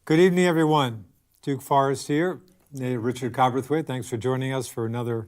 Good evening, everyone. Duke Forrest here. Richard Cobberthwaite, thanks for joining us for another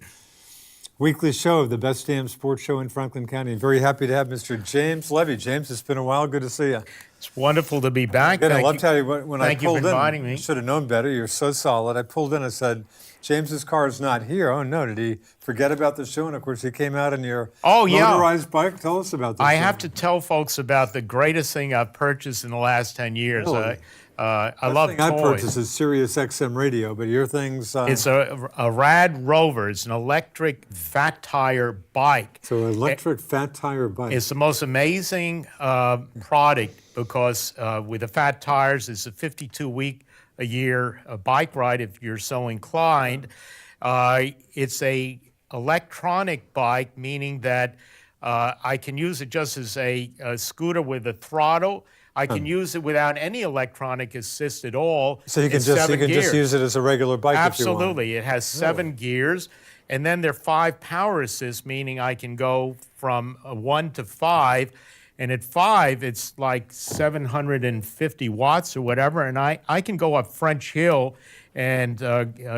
weekly show of the best damn sports show in Franklin County. Very happy to have Mr. James Levey. James, it's been a while. Good to see you. It's wonderful to be back. Again, I love to tell you, when I pulled in, I should have known better. You're so solid. I pulled in, I said, James's car is not here. Oh, no, did he forget about the show? And, of course, he came out in your motorized bike. Tell us about this. I have to tell folks about the greatest thing I've purchased in the last 10 years. Really? I love toys. I purchased is Sirius XM radio, but your thing's... It's a Rad Rover. It's an electric fat tire bike. So electric fat tire bike. It's the most amazing product because with the fat tires, it's a 52-week-a-year bike ride if you're so inclined. It's a electronic bike, meaning that I can use it just as a scooter with a throttle. I can use it without any electronic assist at all. So you can just use it as a regular bike if you want. Absolutely. It has 7 gears. And then there are 5 power assists, meaning I can go from 1 to 5. And at 5, it's like 750 watts or whatever. And I can go up French Hill and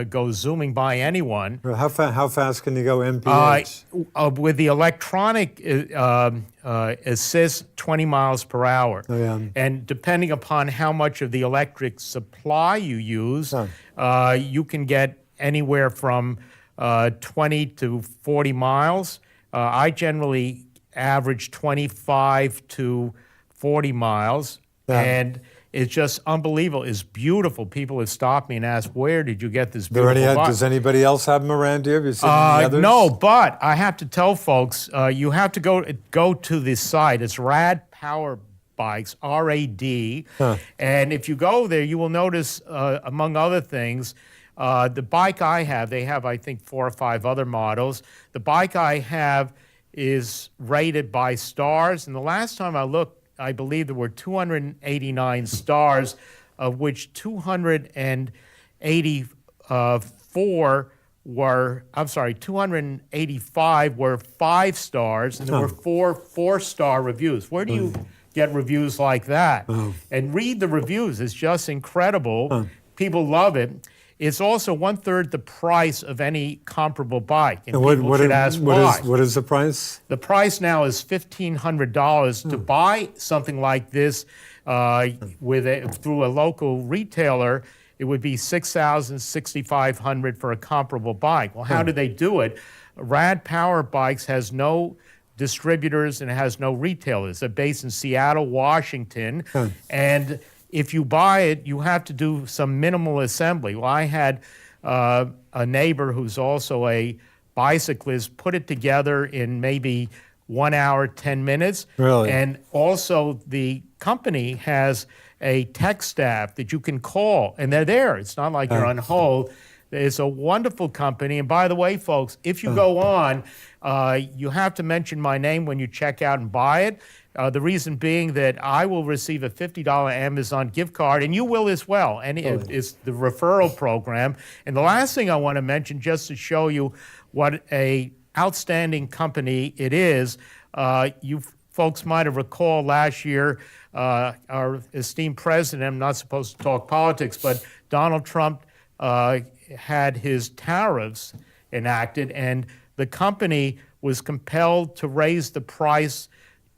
go zooming by anyone. How fast can you go MPH? With the electronic assist, 20 miles per hour. Oh, yeah. And depending upon how much of the electric supply you use, you can get anywhere from 20 to 40 miles. I generally average 25 to 40 miles. Yeah. And it's just unbelievable. It's beautiful. People have stopped me and asked, where did you get this beautiful bike? Does anybody else have them around here? Have you seen any others? No, but I have to tell folks, you have to go to this site. It's Rad Power Bikes, R-A-D. And if you go there, you will notice, among other things, the bike I have, they have, I think, 4 or 5 other models. The bike I have is rated by stars. And the last time I looked, I believe there were 289 stars, of which 285 were 5 stars, and there were 4 4-star reviews. Where do you get reviews like that? And read the reviews. It's just incredible. People love it. It's also 1/3 the price of any comparable bike. And people should ask why. What is the price? The price now is $1,500 to buy something like this through a local retailer. It would be $6,000, $6,500 for a comparable bike. Well, how do they do it? Rad Power Bikes has no distributors and it has no retailers. They're based in Seattle, Washington, and if you buy it, you have to do some minimal assembly. Well, I had a neighbor who's also a bicyclist put it together in maybe 1 hour, 10 minutes. Really? And also the company has a tech staff that you can call, and they're there. It's not like you're on hold. It's a wonderful company. And by the way, folks, if you go on, you have to mention my name when you check out and buy it. The reason being that I will receive a $50 Amazon gift card, and you will as well. And it's the referral program. And the last thing I want to mention, just to show you what a outstanding company it is, you folks might have recalled last year, our esteemed president, I'm not supposed to talk politics, but Donald Trump had his tariffs enacted, and the company was compelled to raise the price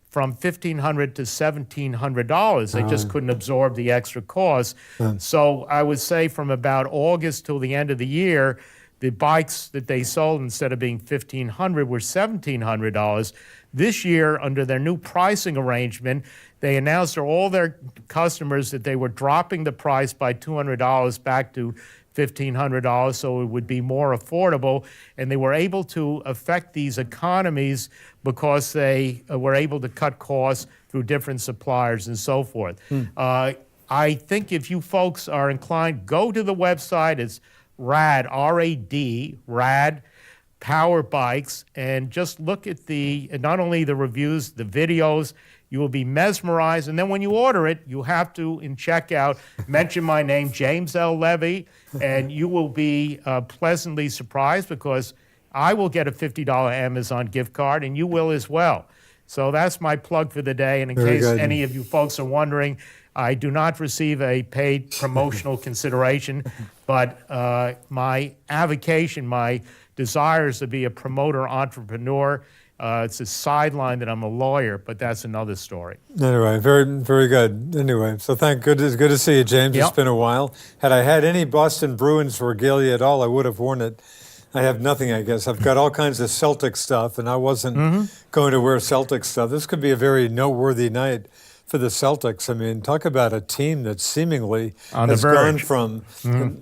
from $1,500 to $1,700. They just couldn't absorb the extra cost. So I would say from about August till the end of the year, the bikes that they sold, instead of being $1,500, were $1,700. This year, under their new pricing arrangement, they announced to all their customers that they were dropping the price by $200 back to $1,500, so it would be more affordable. And they were able to affect these economies because they were able to cut costs through different suppliers and so forth. I think if you folks are inclined, go to the website. It's Rad, R-A-D, Rad Power Bikes, and just look at not only the reviews, the videos. You will be mesmerized. And then when you order it, you have to, in checkout, mention my name, James L. Levey, and you will be pleasantly surprised because I will get a $50 Amazon gift card, and you will as well. So that's my plug for the day. And in Very case good. any of you folks are wondering, I do not receive a paid promotional consideration, but my avocation, my desire is to be a promoter entrepreneur. It's a sideline that I'm a lawyer, but that's another story. Anyway, very, very good. Anyway, so it's good to see you, James. Yep. It's been a while. Had I had any Boston Bruins regalia at all, I would have worn it. I have nothing, I guess. I've got all kinds of Celtic stuff, and I wasn't going to wear Celtic stuff. This could be a very noteworthy night for the Celtics. I mean, talk about a team that seemingly has gone from,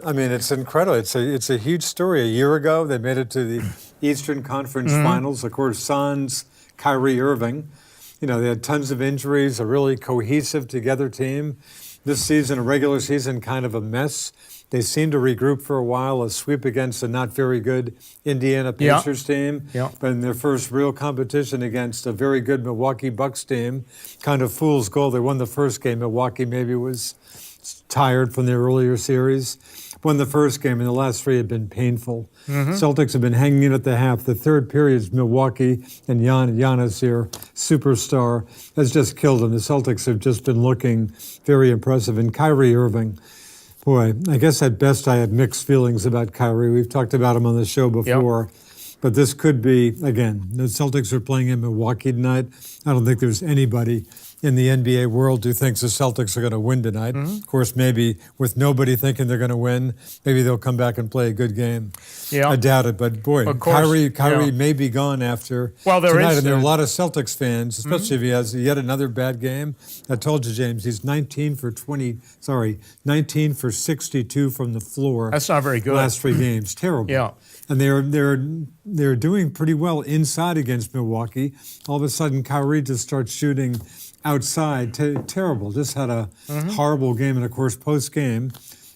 I mean, it's incredible. It's a huge story. A year ago, they made it to the Eastern Conference Finals. Of course, sans Kyrie Irving. You know, they had tons of injuries, a really cohesive together team. This season, a regular season, kind of a mess. They seemed to regroup for a while, a sweep against a not very good Indiana Pacers team. But in their first real competition against a very good Milwaukee Bucks team, kind of fool's gold. They won the first game. Milwaukee maybe was tired from their earlier series. Won the first game, and the last three have been painful. Celtics have been hanging in at the half. The third period, Milwaukee and Giannis here, superstar, has just killed them. The Celtics have just been looking very impressive. And Kyrie Irving, boy, I guess at best I have mixed feelings about Kyrie. We've talked about him on the show before. But this could be, again, the Celtics are playing in Milwaukee tonight. I don't think there's anybody in the NBA world who thinks the Celtics are going to win tonight. Of course, maybe with nobody thinking they're going to win, maybe they'll come back and play a good game. I doubt it, but boy, Kyrie may be gone after tonight. And there are a lot of Celtics fans, especially if he has yet another bad game. I told you, James, he's 19 for 62 from the floor. That's not very good. Last three games, terrible. And they're doing pretty well inside against Milwaukee. All of a sudden, Kyrie just starts shooting outside. Terrible. Just had a horrible game. And of course, post game,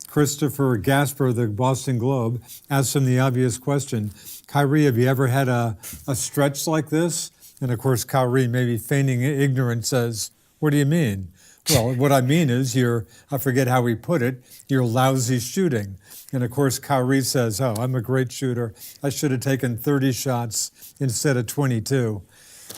Christopher Gasper of the Boston Globe asked him the obvious question: Kyrie, have you ever had a stretch like this? And of course, Kyrie, maybe feigning ignorance, says, "What do you mean?" Well, what I mean is I forget how he put it, you're lousy shooting. And of course, Kyrie says, "Oh, I'm a great shooter. I should have taken 30 shots instead of 22."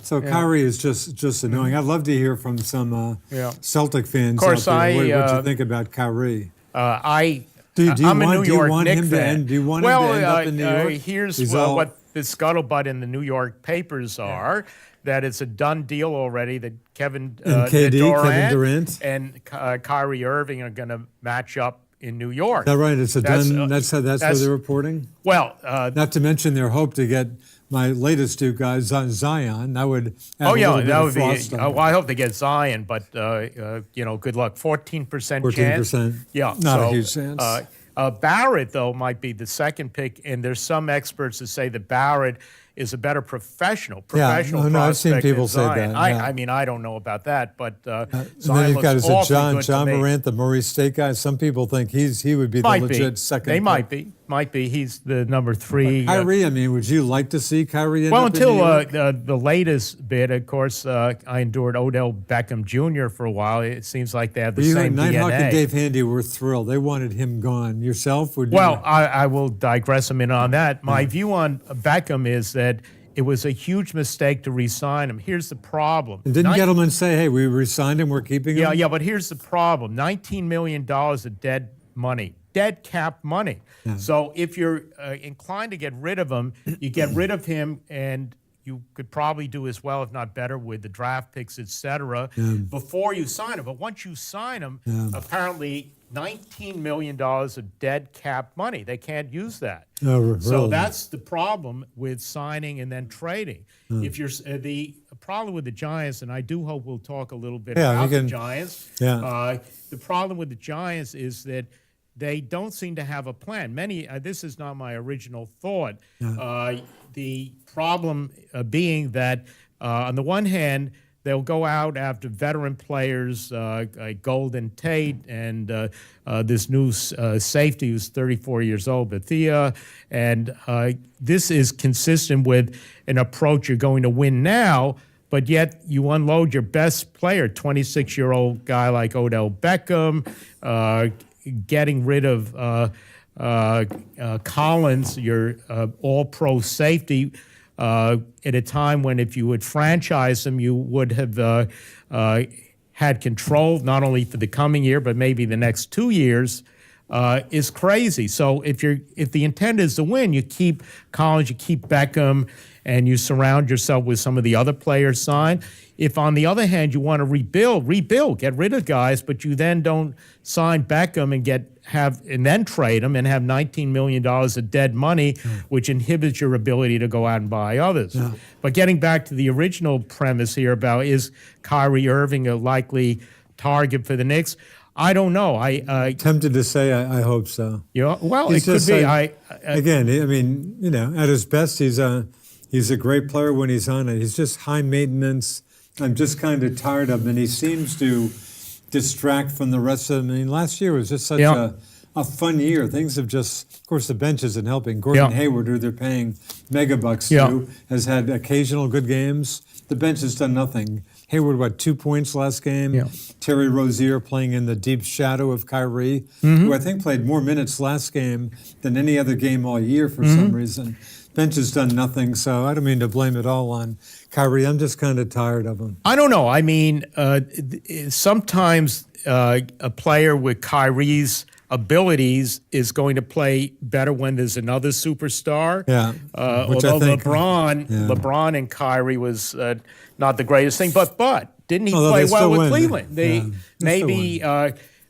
So Kyrie is just annoying. I'd love to hear from some Celtic fans out there what you think about Kyrie. Do you want him to end up in New York? Here's what the scuttlebutt in the New York papers are. That it's a done deal already that Kevin Durant and Kyrie Irving are going to match up in New York. Is that right? It's done. That's what they're reporting. Well, not to mention their hope to get my latest two guys, Zion. That would add that would be. Well, I hope they get Zion, but good luck. 14% chance. 14%. Yeah, not a huge chance. Barrett though might be the second pick, and there's some experts that say that Barrett is a better professional prospect. I've seen people say Zion. that. I mean, I don't know about that, but and then you've got John Morant, the Murray State guy. Some people think he would be the legit second. They might be. He's the number 3. Kyrie, I mean, would you like to see Kyrie? Until the latest bit, of course, I endured Odell Beckham Jr. for a while. It seems like they have the same DNA. Nighthawk and Dave Handy were thrilled. They wanted him gone. Yourself, would you? Well, I will digress a minute on that. My view on Beckham is that it was a huge mistake to re-sign him. Here's the problem. And didn't Gettleman say, hey, we re-signed him, we're keeping him? Yeah, but here's the problem. $19 million of dead money, dead cap money. Yeah. So if you're inclined to get rid of him, you get rid of him, and you could probably do as well, if not better, with the draft picks, et cetera, before you sign him. But once you sign him, apparently $19 million of dead cap money. They can't use that. Oh, really? So that's the problem with signing and then trading. If you're the problem with the Giants, and I do hope we'll talk a little bit about the Giants. The problem with the Giants is that they don't seem to have a plan. This is not my original thought. The problem being that, on the one hand, they'll go out after veteran players like Golden Tate and this new safety who's 34 years old, Bethea. And this is consistent with an approach: you're going to win now, but yet you unload your best player, 26-year-old guy like Odell Beckham, getting rid of Collins, your all-pro safety. at a time when if you would franchise him, you would have had control not only for the coming year but maybe the next 2 years, is crazy. So if the intent is to win, you keep Collins, you keep Beckham, and you surround yourself with some of the other players signed. If, on the other hand, you want to rebuild, get rid of guys, but you then don't sign Beckham and then trade him and have $19 million of dead money, which inhibits your ability to go out and buy others. Yeah. But getting back to the original premise here about is Kyrie Irving a likely target for the Knicks, I don't know. I tempted to say I hope so. Yeah, well, it could be. Again, I mean, at his best, he's a great player when he's on it. He's just high maintenance. I'm just kind of tired of him, and he seems to distract from the rest of them. I mean, last year was just such a fun year. Things have just, of course, the bench isn't helping. Gordon Hayward, who they're paying mega bucks to, has had occasional good games. The bench has done nothing. Hayward, 2 points last game? Yeah. Terry Rozier playing in the deep shadow of Kyrie, who I think played more minutes last game than any other game all year for some reason. Bench has done nothing, so I don't mean to blame it all on Kyrie. I'm just kind of tired of him. I don't know. I mean, sometimes a player with Kyrie's abilities is going to play better when there's another superstar. Yeah. Although LeBron and Kyrie was not the greatest thing, but didn't he play well with Cleveland? Maybe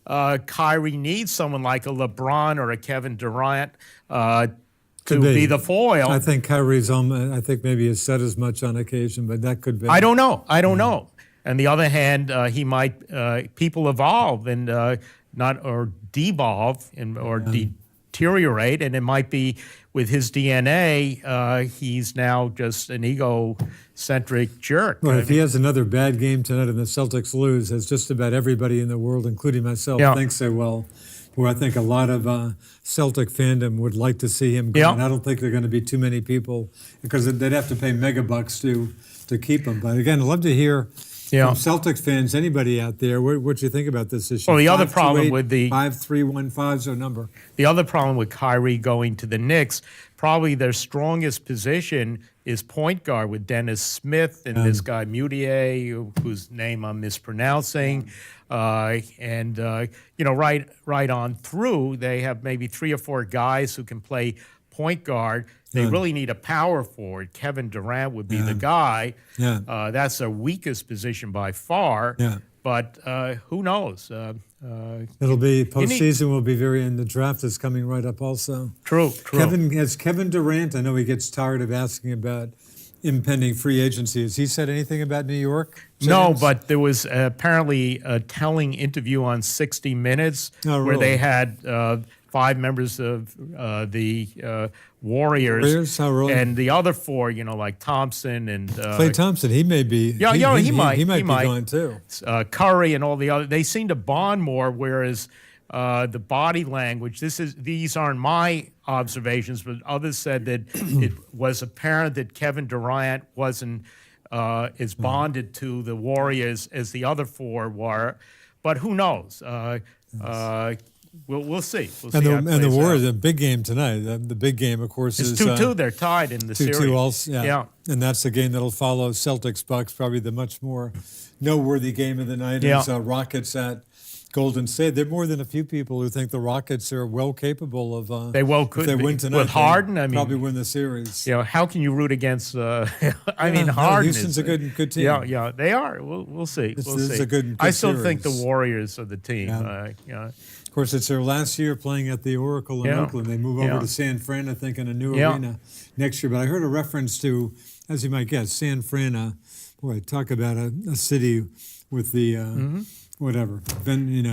Kyrie needs someone like a LeBron or a Kevin Durant to be the foil. I think Kyrie's I think maybe has said as much on occasion, but that could be. I don't know. On the other hand, he might. People evolve and or devolve or deteriorate, and it might be with his DNA. He's now just an egocentric jerk. Well, if he has another bad game tonight and the Celtics lose, as just about everybody in the world, including myself, thinks they will. Where I think a lot of Celtic fandom would like to see him go. And I don't think there are going to be too many people because they'd have to pay mega bucks to keep him. But again, I'd love to hear from Celtics fans, anybody out there, what you think about this issue. Well, the other problem with the 5315 is our number. The other problem with Kyrie going to the Knicks, probably their strongest position is point guard with Dennis Smith and this guy Mudiay, whose name I'm mispronouncing. Right on through, they have maybe 3 or 4 guys who can play point guard. They really need a power forward. Kevin Durant would be the guy. That's their weakest position by far. But who knows? It'll be postseason. Will be and the draft is coming right up also. True. Kevin Durant, I know he gets tired of asking about impending free agency. Has he said anything about New York? James? No, but there was apparently a telling interview on 60 Minutes where they had 5 members of the Warriors and the other 4, like Thompson and Klay Thompson. He may be. He might be going too. Curry and all the other. They seem to bond more, whereas the body language. These aren't my observations, but others said that it was apparent that Kevin Durant wasn't as bonded to the Warriors as the other 4 were. But who knows? We'll see. The Warriors, a big game tonight. The big game, of course, is 2-2. They're tied in the series. 2-2 also, and that's the game that'll follow Celtics-Bucks, probably the much more noteworthy game of the night. Is Rockets at Golden State. There are more than a few people who think the Rockets are well capable of. They could if they win tonight. With Harden, probably win the series. How can you root against? Harden. Houston's a good team. Yeah, they are. We'll see. This is a good I still series. think the Warriors are the team. Of course, it's their last year playing at the Oracle in Oakland. They move over to San Fran, I think, in a new arena next year. But I heard a reference to, as you might guess, San Fran. Talk about a city with the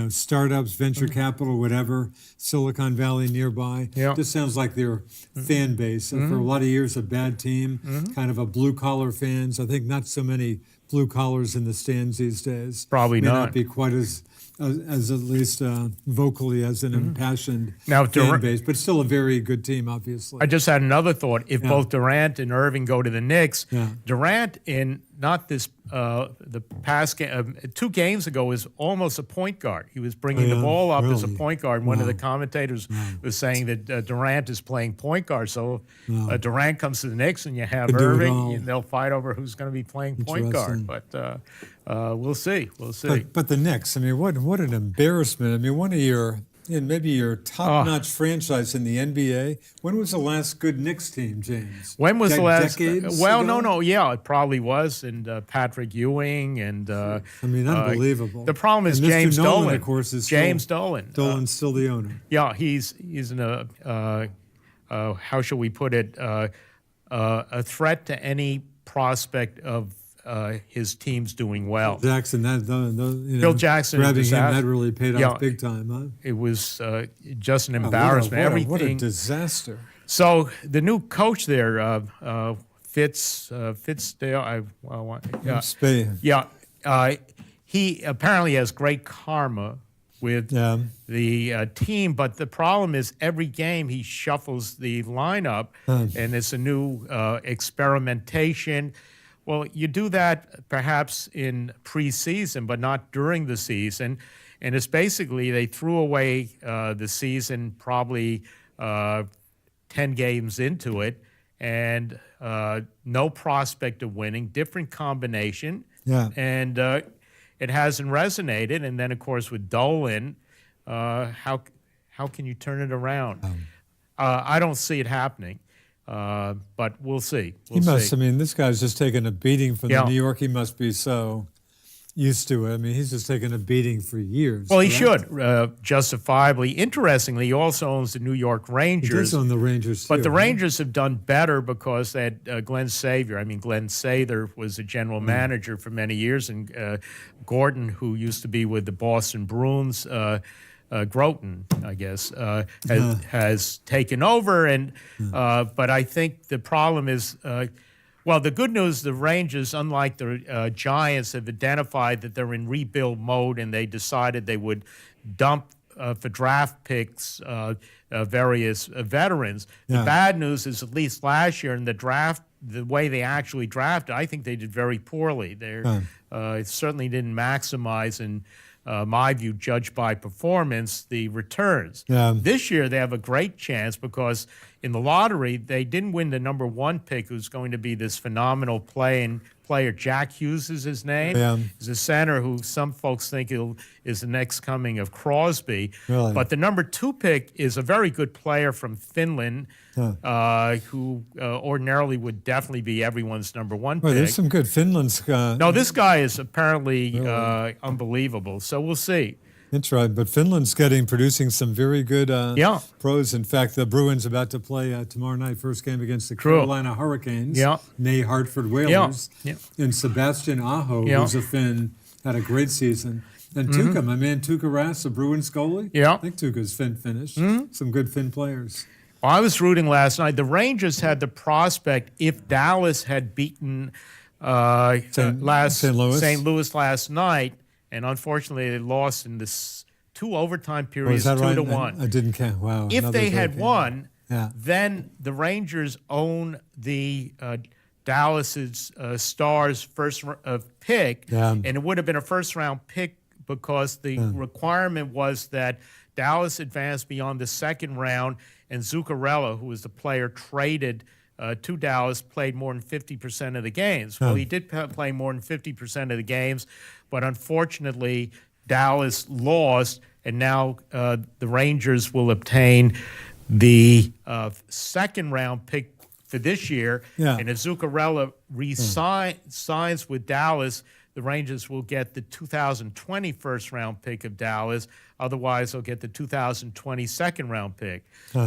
startups, venture capital, whatever, Silicon Valley nearby. This sounds like their fan base. For a lot of years, a bad team, kind of a blue-collar fans. I think not so many blue-collars in the stands these days. Probably May not be quite as at least vocally as an impassioned fan base, but still a very good team, obviously. I just had another thought. If both Durant and Irving go to the Knicks, Durant in not this the past game. 2 games ago was almost a point guard. He was bringing the ball up as a point guard. And one of the commentators was saying that Durant is playing point guard. So Durant comes to the Knicks, and you have Irving, and they'll fight over who's going to be playing point guard. But we'll see. We'll see. But the Knicks, I mean, what an embarrassment. I mean, one of your maybe your top-notch franchise in the NBA. When was the last good Knicks team, James? When was the last? Decades well, ago? no, yeah, it probably was, and Patrick Ewing, and I mean, unbelievable. the problem is and Mr. James Nolan, Dolan. of course, is James Dolan. Dolan's still the owner. Yeah, he's in a how shall we put it? A threat to any prospect of his team's doing well. Jackson, Phil Jackson, grabbing him, that really paid off big time, huh? It was just an embarrassment. What a disaster. So the new coach there, Fitzdale, he apparently has great karma with the team, but the problem is every game he shuffles the lineup, and it's a new experimentation. Well, you do that perhaps in preseason, but not during the season. And it's basically they threw away the season probably 10 games into it, and no prospect of winning, different combination. Yeah. And it hasn't resonated. And then, of course, with Dolan, how can you turn it around? I don't see it happening. But we'll see. He must. I mean, this guy's just taking a beating from New York. He must be so used to it. I mean, he's just taken a beating for years. Well, he should, justifiably. Interestingly, he also owns the New York Rangers. He does own the Rangers, but too, the Rangers have done better because they had Glenn Sather. I mean, Glenn Sather was the general manager for many years, and Gordon, who used to be with the Boston Bruins, Groton, I guess, has taken over. And but I think the problem is, well, the good news, the Rangers, unlike the Giants, have identified that they're in rebuild mode, and they decided they would dump for draft picks various veterans. The bad news is, at least last year in the draft, the way they actually drafted, I think they did very poorly. They certainly didn't maximize and my view, judged by performance, the returns. This year, they have a great chance because in the lottery, they didn't win the number 1 pick, who's going to be this phenomenal player. Jack Hughes is his name. He's a center who some folks think is the next coming of Crosby. Really? But the number 2 pick is a very good player from Finland, who ordinarily would definitely be everyone's number 1 pick. There's some good Finland's. No, this guy is apparently unbelievable. So we'll see. That's right, but Finland's producing some very good pros. In fact, the Bruins about to play tomorrow night, first game against the Carolina Hurricanes, nay Hartford Whalers. And Sebastian Aho, who's a Finn, had a great season. And Tuukka, my man Tuukka Rask, the Bruins goalie. I think Tuukka's Finn-finished. Some good Finn players. Well, I was rooting last night. The Rangers had the prospect, if Dallas had beaten St. Louis last night, and unfortunately, they lost in this 2 overtime periods, 2-1. I didn't count. Wow. If they had won, then the Rangers own the Dallas's Stars first pick, and it would have been a first-round pick because the requirement was that Dallas advanced beyond the second round, and Zuccarello, who was the player traded to Dallas, played more than 50% of the games. Well, he did play more than 50% of the games, but unfortunately, Dallas lost, and now the Rangers will obtain the second-round pick for this year. And if Zuccarello signs with Dallas, the Rangers will get the 2020 first-round pick of Dallas. Otherwise, they'll get the 2020 second-round pick.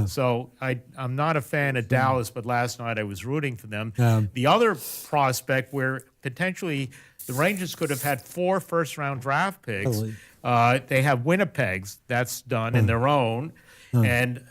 So I'm not a fan of Dallas, but last night I was rooting for them. The other prospect where potentially the Rangers could have had 4 first-round draft picks, they have Winnipeg's. That's done in their own. And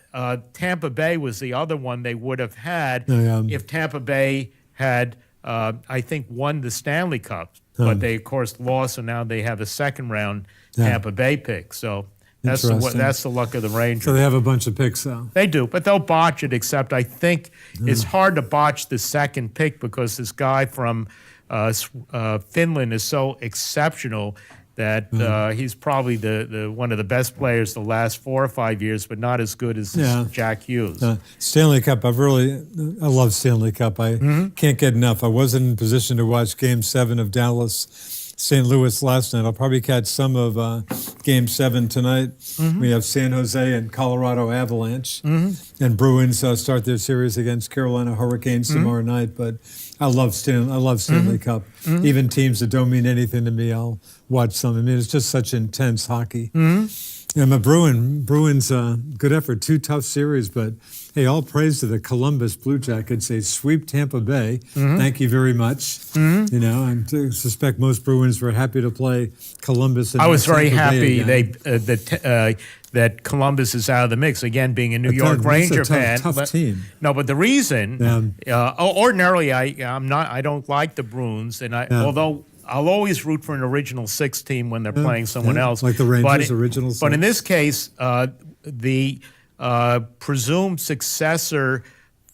Tampa Bay was the other one they would have had if Tampa Bay had, I think, won the Stanley Cup. But they, of course, lost, so now they have a second-round Tampa Bay pick. So that's the luck of the Rangers. So they have a bunch of picks, though. They do, but they'll botch it, except I think it's hard to botch the second pick because this guy from Finland is so exceptional that he's probably the one of the best players the last 4 or 5 years, but not as good as Jack Hughes. Stanley Cup, I love Stanley Cup. I can't get enough. I wasn't in position to watch Game 7 of Dallas-St. Louis last night. I'll probably catch some of Game 7 tonight. We have San Jose and Colorado Avalanche. And Bruins start their series against Carolina Hurricanes tomorrow night. But I love Stanley Cup. Even teams that don't mean anything to me, I'll watch some. I mean, it's just such intense hockey. I'm a Bruins, good effort, 2 tough series, but hey, all praise to the Columbus Blue Jackets. They sweep Tampa Bay. Thank you very much. You know, I suspect most Bruins were happy to play Columbus. I was very happy that Columbus is out of the mix again. Being a New York Ranger fan, tough team. No, but the reason ordinarily I don't like the Bruins, and although I'll always root for an original 6 team when they're playing someone else, like the Rangers original 6. But in this case, the presumed successor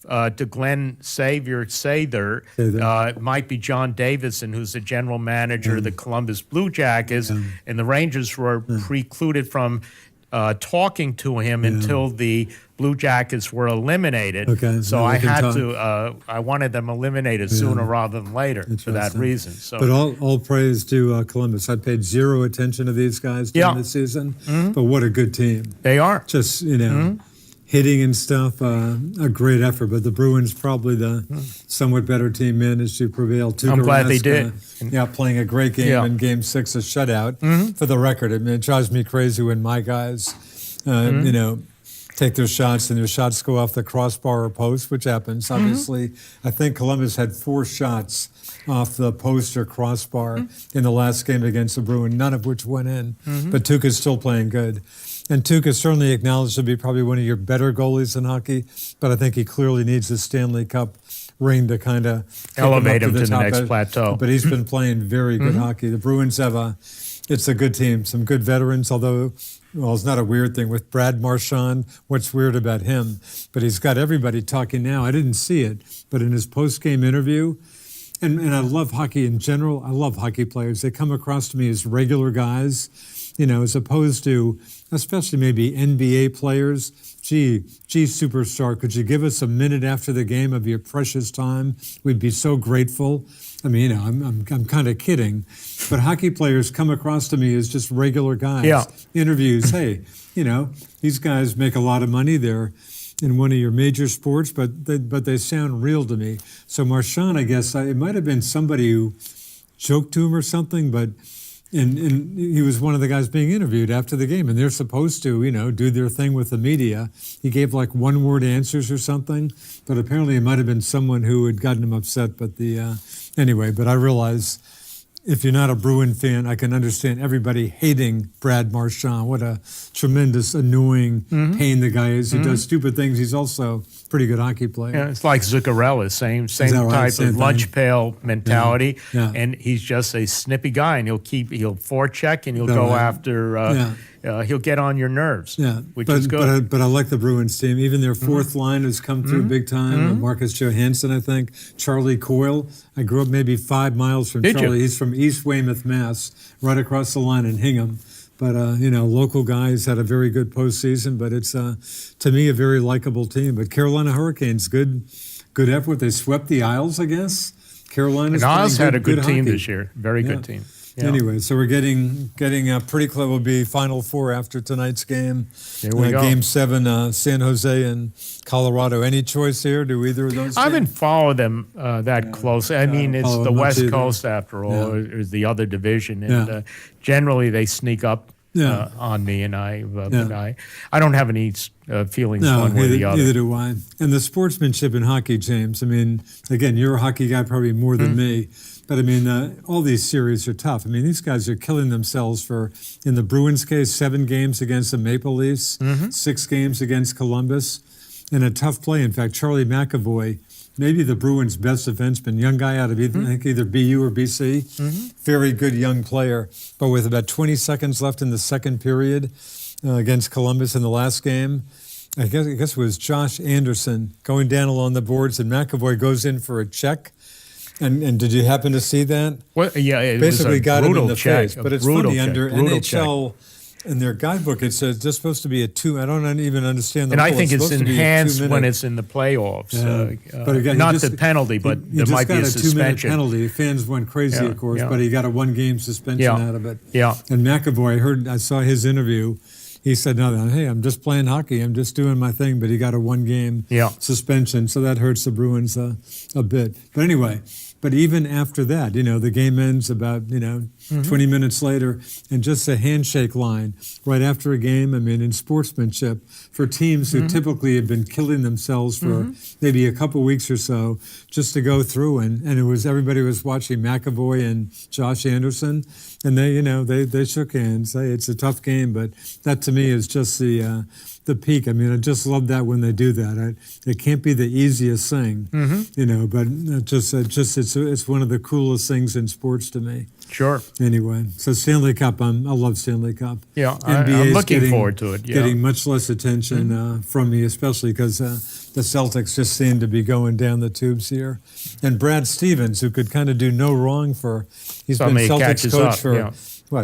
to Glenn Sather might be John Davidson, who's the general manager of the Columbus Blue Jackets, and the Rangers were precluded from talking to him until the Blue Jackets were eliminated. So I had to. I wanted them eliminated sooner rather than later for that reason. So, but all praise to Columbus. I paid 0 attention to these guys during the season, but what a good team they are. Just hitting and stuff. A great effort. But the Bruins probably the somewhat better team managed to prevail. I'm glad they did. Playing a great game in Game 6, a shutout. For the record, I mean, it drives me crazy when my guys, take their shots and their shots go off the crossbar or post, which happens. Obviously, I think Columbus had 4 shots off the post or crossbar in the last game against the Bruins, none of which went in. But Tuukka's still playing good. And Tuukka certainly acknowledged to be probably one of your better goalies in hockey, but I think he clearly needs the Stanley Cup ring to kind of elevate him to the next plateau. But he's been playing very good hockey. The Bruins it's a good team, some good veterans, although, well, it's not a weird thing with Brad Marchand. What's weird about him? But he's got everybody talking now. I didn't see it, but in his post-game interview, and I love hockey in general. I love hockey players. They come across to me as regular guys, as opposed to, especially maybe NBA players. Gee, superstar, could you give us a minute after the game of your precious time? We'd be so grateful. I mean, I'm kind of kidding, but hockey players come across to me as just regular guys. Interviews, hey, these guys make a lot of money. They're in one of your major sports, but they sound real to me. So Marchand, I guess, it might have been somebody who joked to him or something, but and he was one of the guys being interviewed after the game, and they're supposed to, do their thing with the media. He gave like 1-word answers or something, but apparently it might have been someone who had gotten him upset. But anyway, but I realize if you're not a Bruin fan, I can understand everybody hating Brad Marchand. What a tremendous, annoying pain the guy is. He does stupid things. He's also a pretty good hockey player. Yeah, it's like Zuccarello, same type of lunch pail mentality. And he's just a snippy guy, and he'll forecheck and he'll go after. He'll get on your nerves, which is good. But I like the Bruins team. Even their fourth line has come through big time. Marcus Johansson, I think. Charlie Coyle. I grew up maybe 5 miles from Charlie. He's from East Weymouth, Mass, right across the line in Hingham. But, local guys had a very good postseason. But it's, to me, a very likable team. But Carolina Hurricanes, good effort. They swept the Isles, I guess. Carolina's Isles had a good team hockey this year. Very good team. Yeah. Anyway, so we're getting pretty close. Will be Final Four after tonight's game. There we go. Game 7, San Jose and Colorado. Any choice here? Do either of those? I haven't followed them that closely. I mean, it's the West Coast after all, or the other division, and generally they sneak up on me, and but I don't have any feelings one way or the other. Neither do I. And the sportsmanship in hockey, James. I mean, again, you're a hockey guy probably more than me. But, I mean, all these series are tough. I mean, these guys are killing themselves for, in the Bruins case, 7 games against the Maple Leafs, 6 games against Columbus, and a tough play. In fact, Charlie McAvoy, maybe the Bruins' best defenseman, young guy out of I think either BU or BC, very good young player. But with about 20 seconds left in the second period against Columbus in the last game, I guess it was Josh Anderson going down along the boards, and McAvoy goes in for a check. And did you happen to see that? Well, yeah, it Basically was a got him in brutal the check, face. a But it's brutal funny, check, under brutal NHL, in their guidebook, it says it's supposed to be a 2. I don't even understand the And I rule. think it's supposed to be a enhanced 2-minute. when it's in the playoffs. But again, not the penalty, but there might be a just got a 2-minute suspension. penalty. Fans went crazy, Yeah, of course, yeah. but he got a 1-game suspension Yeah, out of it. yeah. And McAvoy, I saw his interview. He said, "No, hey, I'm just playing hockey. I'm just doing my thing." But he got a 1-game Yeah. suspension, so that hurts the Bruins a bit. But anyway, but even after that, the game ends about 20 minutes later, and just a handshake line right after a game. I mean, in sportsmanship, for teams who typically have been killing themselves for maybe a couple weeks or so, just to go through and it was everybody was watching McAvoy and Josh Anderson, and they shook hands. Hey, it's a tough game, but that to me is just the peak. I mean, I just love that when they do that. It can't be the easiest thing, but it's one of the coolest things in sports to me. Sure. Anyway, so Stanley Cup, I love Stanley Cup. Yeah, NBA I'm is looking forward to it. Yeah. Getting much less attention from me, especially because the Celtics just seem to be going down the tubes here. And Brad Stevens, who could kind of do no wrong he's been Somebody Celtics catches coach up, for, yeah.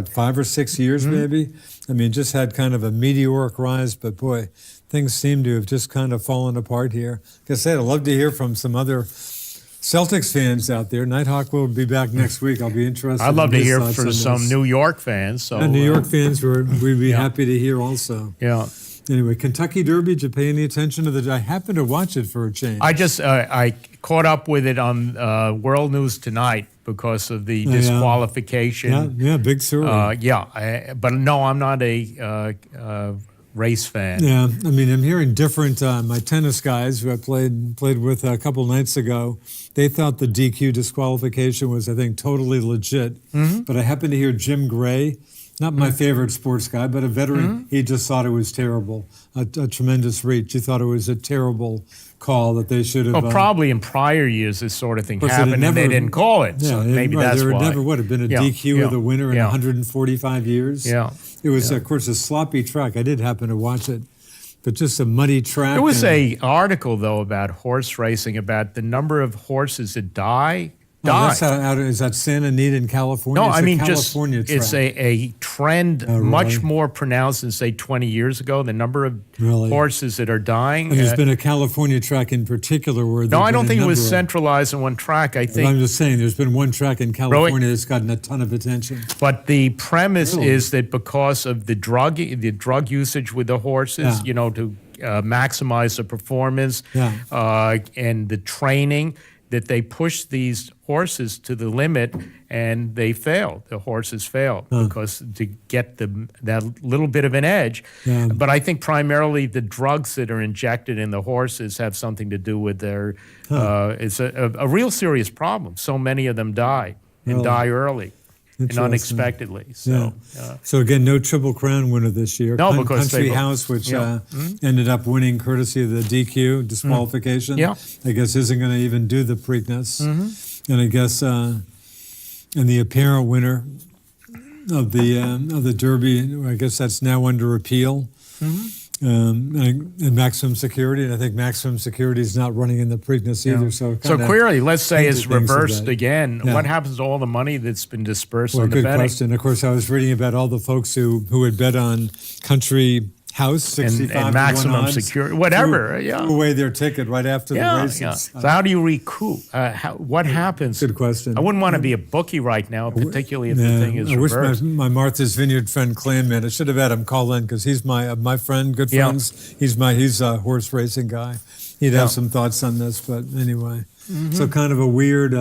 5 or 6 years maybe? I mean, just had kind of a meteoric rise, but boy, things seem to have just kind of fallen apart here. Like I said, I'd love to hear from some other Celtics fans out there. Nighthawk will be back next week. I'll be interested. I'd love in to his hear thoughts from on some this. New York fans. So And New York fans, we'd be happy to hear also. Yeah. Anyway, Kentucky Derby, did you pay any attention to I happened to watch it for a change. I just I caught up with it on World News Tonight because of the disqualification. Yeah, big story. But no, I'm not a race fan. Yeah, I mean, I'm hearing different. My tennis guys, who I played with a couple nights ago, they thought the DQ disqualification was, I think, totally legit. But I happened to hear Jim Gray, not my favorite sports guy, but a veteran. He just thought it was terrible, a tremendous reach. He thought it was a terrible call that they should have. Well, probably in prior years this sort of thing course, happened never- and they didn't call it. Yeah, So maybe that's there why. never would have been a DQ with a winner in 145 years. Yeah. It was, of course, a sloppy track. I did happen to watch it, but just a muddy track. There was a article though about horse racing, about the number of horses that die. That's is that Santa Anita in California? No, It's I a mean California just it's track. a trend Oh, really? much more pronounced than say 20 years ago. The number of Really? horses that are dying. And there's been a California track in particular where no, there've I been don't a think it was number of- centralized in one track. I I'm think, just saying, there's been one track in California that's gotten a ton of attention. but the premise Really? is that because of the drug usage with the horses, Yeah. to maximize the performance Yeah. and the training, that they push these horses to the limit and they fail. The horses fail because to get that little bit of an edge. Yeah. But I think primarily the drugs that are injected in the horses have something to do with their. It's a real serious problem. So many of them die and Really? die early and Interesting. unexpectedly. So. So again, no Triple Crown winner this year. No, because Country they- House, which Yeah. ended up winning courtesy of the DQ disqualification. Yeah. I guess isn't going to even do the Preakness, and I guess and the apparent winner of the Derby, I guess that's now under appeal. And Maximum Security, and I think Maximum Security is not running in the Preakness either. So Query, let's say, is hinted things of reversed that. again. Yeah. What happens to all the money that's been dispersed Well, on the good betting? question. Of course, I was reading about all the folks who had bet on Country House, 65 and to Maximum 1 odds, Security, whatever. threw away their ticket right after the races. Yeah. So how do you recoup? What happens? Good question. I wouldn't want to be a bookie right now, particularly if the thing is I wish reversed. my Martha's Vineyard friend Clanman. I should have had him call in because he's my friend, good Yeah. friends. He's a horse racing guy. He'd have some thoughts on this, but anyway. So kind of a weird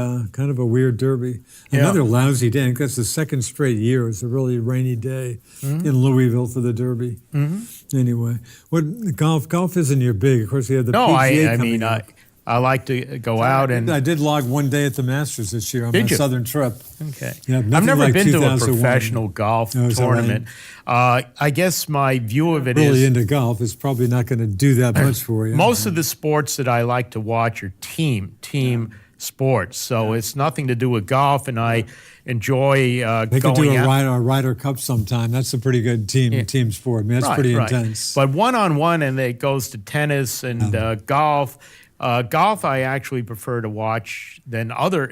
derby. Yeah. Another lousy day. I think that's the second straight year. It was a really rainy day in Louisville for the Derby. Anyway, golf isn't your big. Of course, we had the No, PGA I coming mean, up. I like to go out and. I did log one day at the Masters this year on my Did you? southern trip. Okay. Yeah, I've nothing never like been to a 2001. professional golf Oh, is that right? tournament. I guess my view of it is Really into golf is probably not going to do that much for you. most of the sports that I like to watch are team sports. So it's nothing to do with golf, and I enjoy They could do going out. a Ryder Cup sometime. That's a pretty good team sport. I mean, that's pretty intense. But one-on-one, and it goes to tennis and golf. Golf, I actually prefer to watch than other,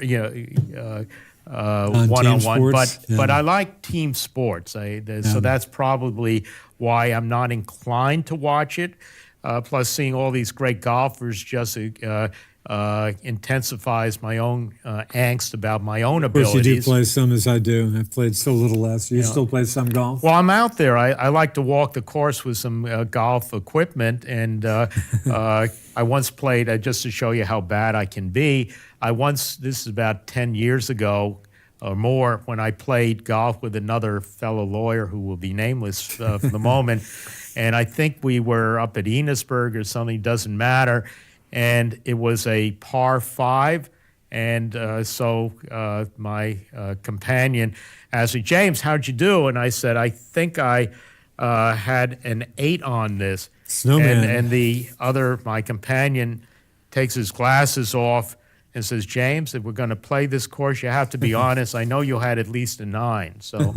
On one-on-one. team sports? But Yeah. I like team sports. So that's probably why I'm not inclined to watch it. Plus, seeing all these great golfers just intensifies my own angst about my own Of course, abilities. you do play some as I do. I've played so little last year. You still play some golf? Well, I'm out there. I like to walk the course with some golf equipment, and I once played, just to show you how bad I can be, this is about 10 years ago or more, when I played golf with another fellow lawyer who will be nameless for the moment, and I think we were up at Enosburg or something, doesn't matter, and it was a par 5, and so my companion asked me, James, how'd you do? And I said, I think I had an 8 on this. Snowman. And my companion takes his glasses off and says, James, if we're going to play this course, you have to be honest. I know you had at least a 9. So,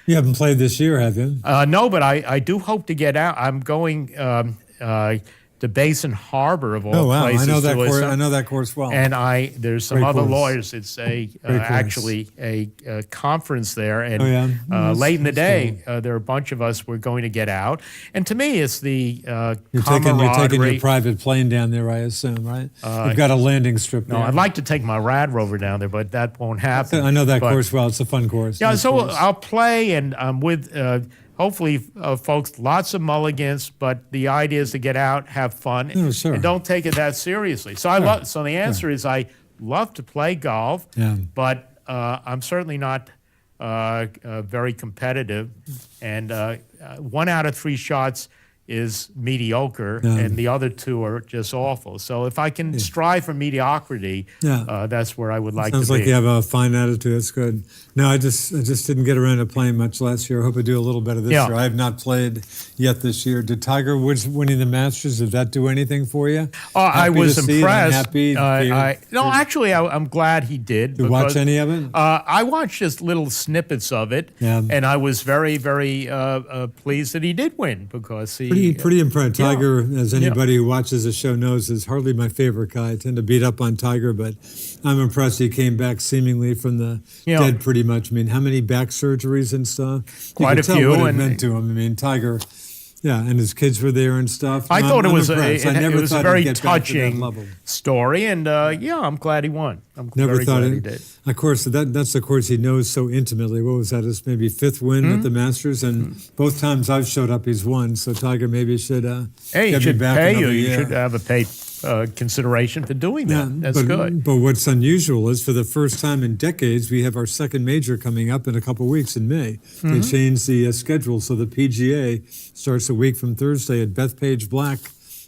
You haven't played this year, have you? no, but I do hope to get out. I'm going to Basin Harbor of all Oh, wow. places. I know that to course. listen. I know that course well. And there's some Great other course. lawyers. It's actually a conference there, and Oh, yeah? late in the day, there are a bunch of us. We're going to get out, and to me, it's the You're taking camaraderie. your private plane down there, I assume, right? You've got a landing strip there. No, I'd like to take my Rad Rover down there, but that won't happen. I know that But- course well. It's a fun course. Yeah, Nice so course. I'll play, and I'm with hopefully folks, lots of mulligans, but the idea is to get out, have fun, Oh, sure. and don't take it that seriously. So so the answer is I love to play golf, Yeah. but I'm certainly not very competitive, and 1 out of 3 shots is mediocre, and the other 2 are just awful. So if I can strive for mediocrity, that's where I would like Sounds to be. like you have a fine attitude. That's good. No, I just didn't get around to playing much last year. I hope I do a little better this Yeah. year. I have not played yet this year. Did Tiger Woods winning the Masters, did that do anything for you? I Happy was to see it? impressed. Unhappy? No, actually, I'm glad he did. Did you watch any of it? I watched just little snippets of it, Yeah. and I was very, very pleased that he did win because he. Pretty impressed. yeah. Tiger, as anybody who watches the show knows, is hardly my favorite guy. I tend to beat up on Tiger, but I'm impressed he came back seemingly from the dead pretty much. I mean, how many back surgeries and stuff? Quite you a can few, tell what it and- meant to him. I mean, Tiger, and his kids were there and stuff. I No, thought I'm it was impressed. I it never was a thought very he'd get back to that touching level. story, and I'm glad he won. I'm Never very thought glad it. he did. Of course, that's the course he knows so intimately. What was that? His maybe 5th win Mm-hmm. at the Masters, and both times I've showed up, he's won. So Tiger maybe should Hey, he get me should back pay you. another You year. should have a paid consideration for doing that. That's good. But what's unusual is for the first time in decades, we have our second major coming up in a couple of weeks in May. Mm-hmm. They changed the schedule, so the PGA starts a week from Thursday at Bethpage Black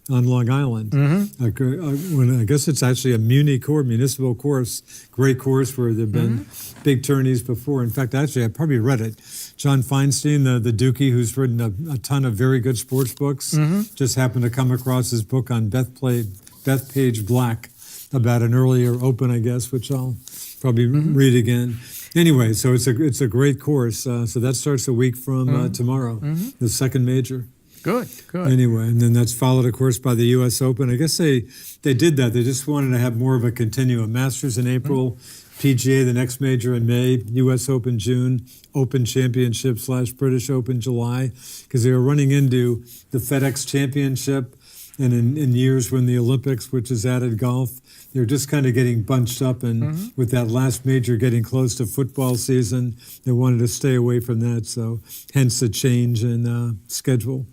on Long Island. Mm-hmm. I guess it's actually a municipal course, great course where there have been Mm-hmm. big tourneys before. In fact, actually, I probably read it. John Feinstein, the Dookie, who's written a ton of very good sports books, just happened to come across his book on Bethpage Black about an earlier Open, I guess, which I'll probably read again. Anyway, so it's a great course. So that starts a week from tomorrow, the second major. Good. Anyway, and then that's followed, of course, by the U.S. Open. I guess they did that. They just wanted to have more of a continuum. Masters in April, PGA the next major in May, U.S. Open June, Open Championship / British Open July, because they were running into the FedEx Championship, and in years when the Olympics, which has added golf, they're just kind of getting bunched up, and with that last major getting close to football season, they wanted to stay away from that, so hence the change in schedule.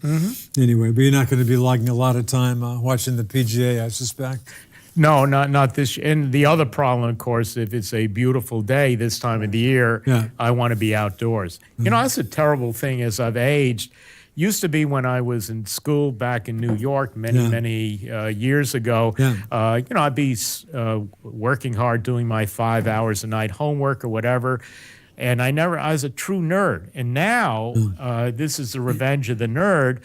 Anyway, but you're not going to be logging a lot of time watching the PGA, I suspect. No, not this. And the other problem, of course, if it's a beautiful day this time of the year, I want to be outdoors. You know, that's a terrible thing as I've aged. Used to be when I was in school back in New York many years ago. I'd be working hard, doing my 5 hours a night homework or whatever, and I was a true nerd. And now, this is the revenge of the nerd.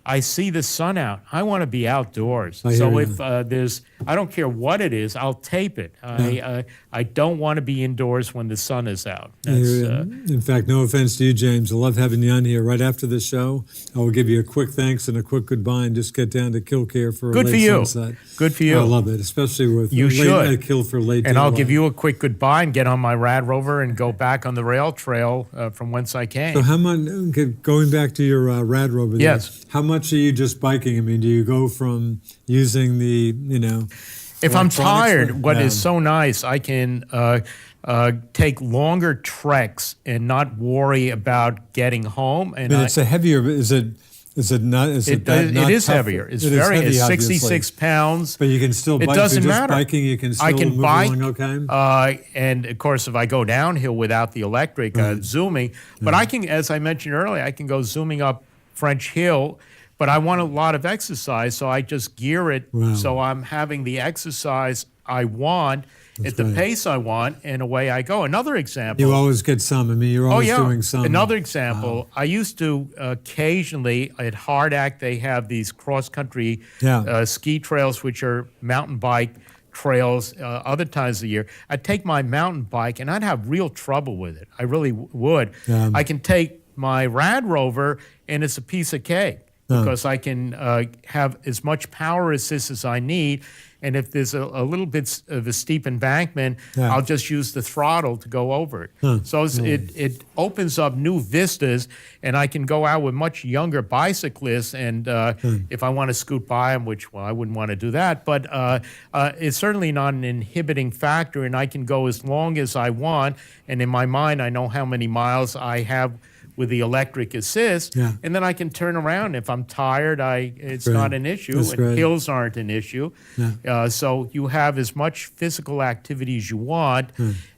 I see the sun out. I want to be outdoors. So if there's I don't care what it is. I'll tape it. I don't want to be indoors when the sun is out. In fact, no offense to you, James. I love having you on here. Right after the show, I will give you a quick thanks and a quick goodbye and just get down to Kilcare for a late sunset. Good for you. I love it, especially with Kill for late. And I'll give you a quick goodbye and get on my Rad Rover and go back on the rail trail from whence I came. So how much, going back to your Rad Rover, yes. How much are you just biking? I mean, do you go from using the, If I'm tired, what is so nice, I can take longer treks and not worry about getting home. And it's a heavier, is it not? It is heavier. It's it's 66 pounds. But you can still bike. It doesn't matter. Biking, you can still move along okay? And of course, if I go downhill without the electric, zooming, but I can, as I mentioned earlier, I can go zooming up French Hill. But I want a lot of exercise, so I just gear it so I'm having the exercise I want at the pace I want, and away I go. Another example. You always get some. I mean, you're always doing some. Another example. I used to occasionally, at Hardack, they have these cross-country ski trails, which are mountain bike trails other times of the year. I'd take my mountain bike, and I'd have real trouble with it. I really would. I can take my Rad Rover, and it's a piece of cake. Because I can have as much power assist as I need, and if there's a little bit of a steep embankment, I'll just use the throttle to go over it. So it opens up new vistas, and I can go out with much younger bicyclists, and if I want to scoot by them, which, I wouldn't want to do that, but it's certainly not an inhibiting factor, and I can go as long as I want, and in my mind, I know how many miles I have with the electric assist, and then I can turn around. If I'm tired, it's not an issue, and hills aren't an issue. So you have as much physical activity as you want,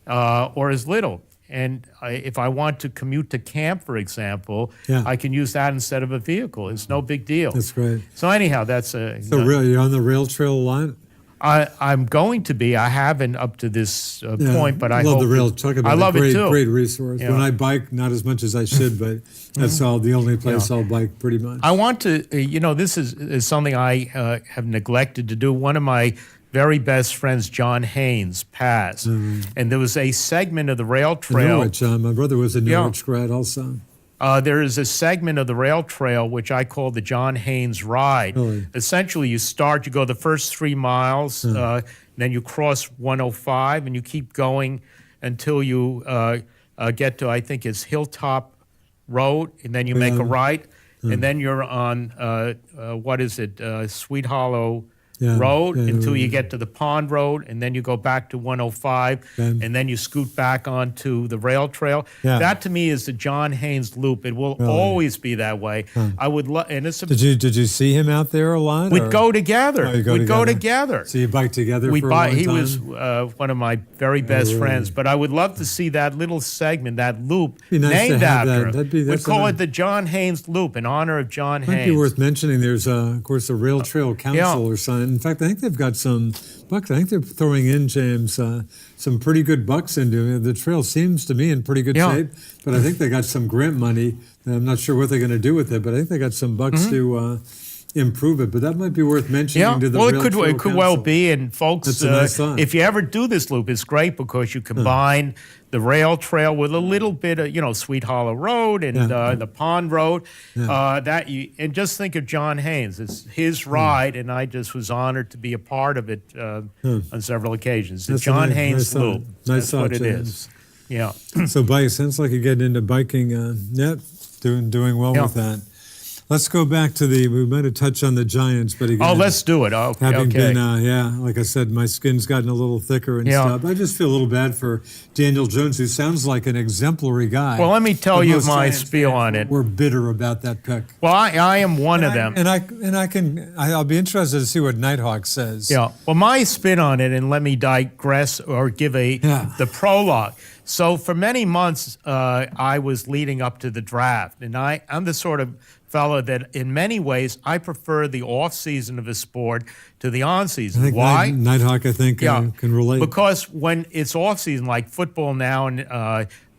or as little. And if I want to commute to camp, for example, I can use that instead of a vehicle. It's no big deal. That's great. So anyhow, that's a... So you're on the rail trail a lot? I'm going to be. I haven't up to this point, but I love hope the rail. Talk about I love great, it too. Great resource. When I bike, not as much as I should, but that's all the only place I'll bike pretty much. I want to. This is something I have neglected to do. One of my very best friends, John Haynes, passed, and there was a segment of the rail trail. Norwich, my brother was a Norwich grad also. There is a segment of the rail trail which I call the John Haynes Ride. Really? Essentially, you go the first 3 miles, then you cross 105, and you keep going until you get to, I think it's Hilltop Road, and then you make a right, and then you're on, Sweet Hollow Road until you get to the Pond Road, and then you go back to 105, and then you scoot back onto the rail trail. That to me is the John Haynes Loop. It will always be that way. I would love. And it's did you see him out there a lot? We'd go together. We'd go together. So you bike together for a long time? He was one of my very best friends. But I would love to see that little segment, that loop, named after him. We'd call it the John Haynes Loop in honor of John Haynes. Might be worth mentioning. There's of course a Rail Trail Council or something. In fact, I think they've got some bucks. I think they're throwing in, James, some pretty good bucks into it. The trail seems to me in pretty good shape, but I think they got some grant money. I'm not sure what they're going to do with it, but I think they got some bucks to improve it. But that might be worth mentioning to the Rail Trail Council. It could well be. And folks, that's a nice thought. If you ever do this loop, it's great because you combine the rail trail with a little bit of, Sweet Hollow Road and the Pond Road. And just think of John Haynes. It's his ride, and I just was honored to be a part of it on several occasions. The John Haynes Loop. That's what it is. Yeah. So, bike, sounds like you're getting into biking. Doing well with that. Let's go back to we might have touched on the Giants, but again. Let's do it. Having been, like I said, my skin's gotten a little thicker and stuff. I just feel a little bad for Daniel Jones, who sounds like an exemplary guy. Well, let me tell you my spiel on it. We're bitter about that pick. Well, I am one of them. I'll be interested to see what Nighthawk says. Yeah. Well, my spin on it, and let me digress or give the prologue. So for many months, I was leading up to the draft, and I'm the sort of fellow that in many ways I prefer the off season of a sport to the on season. Why? Nighthawk, I think, can relate. Because when it's off season, like football now and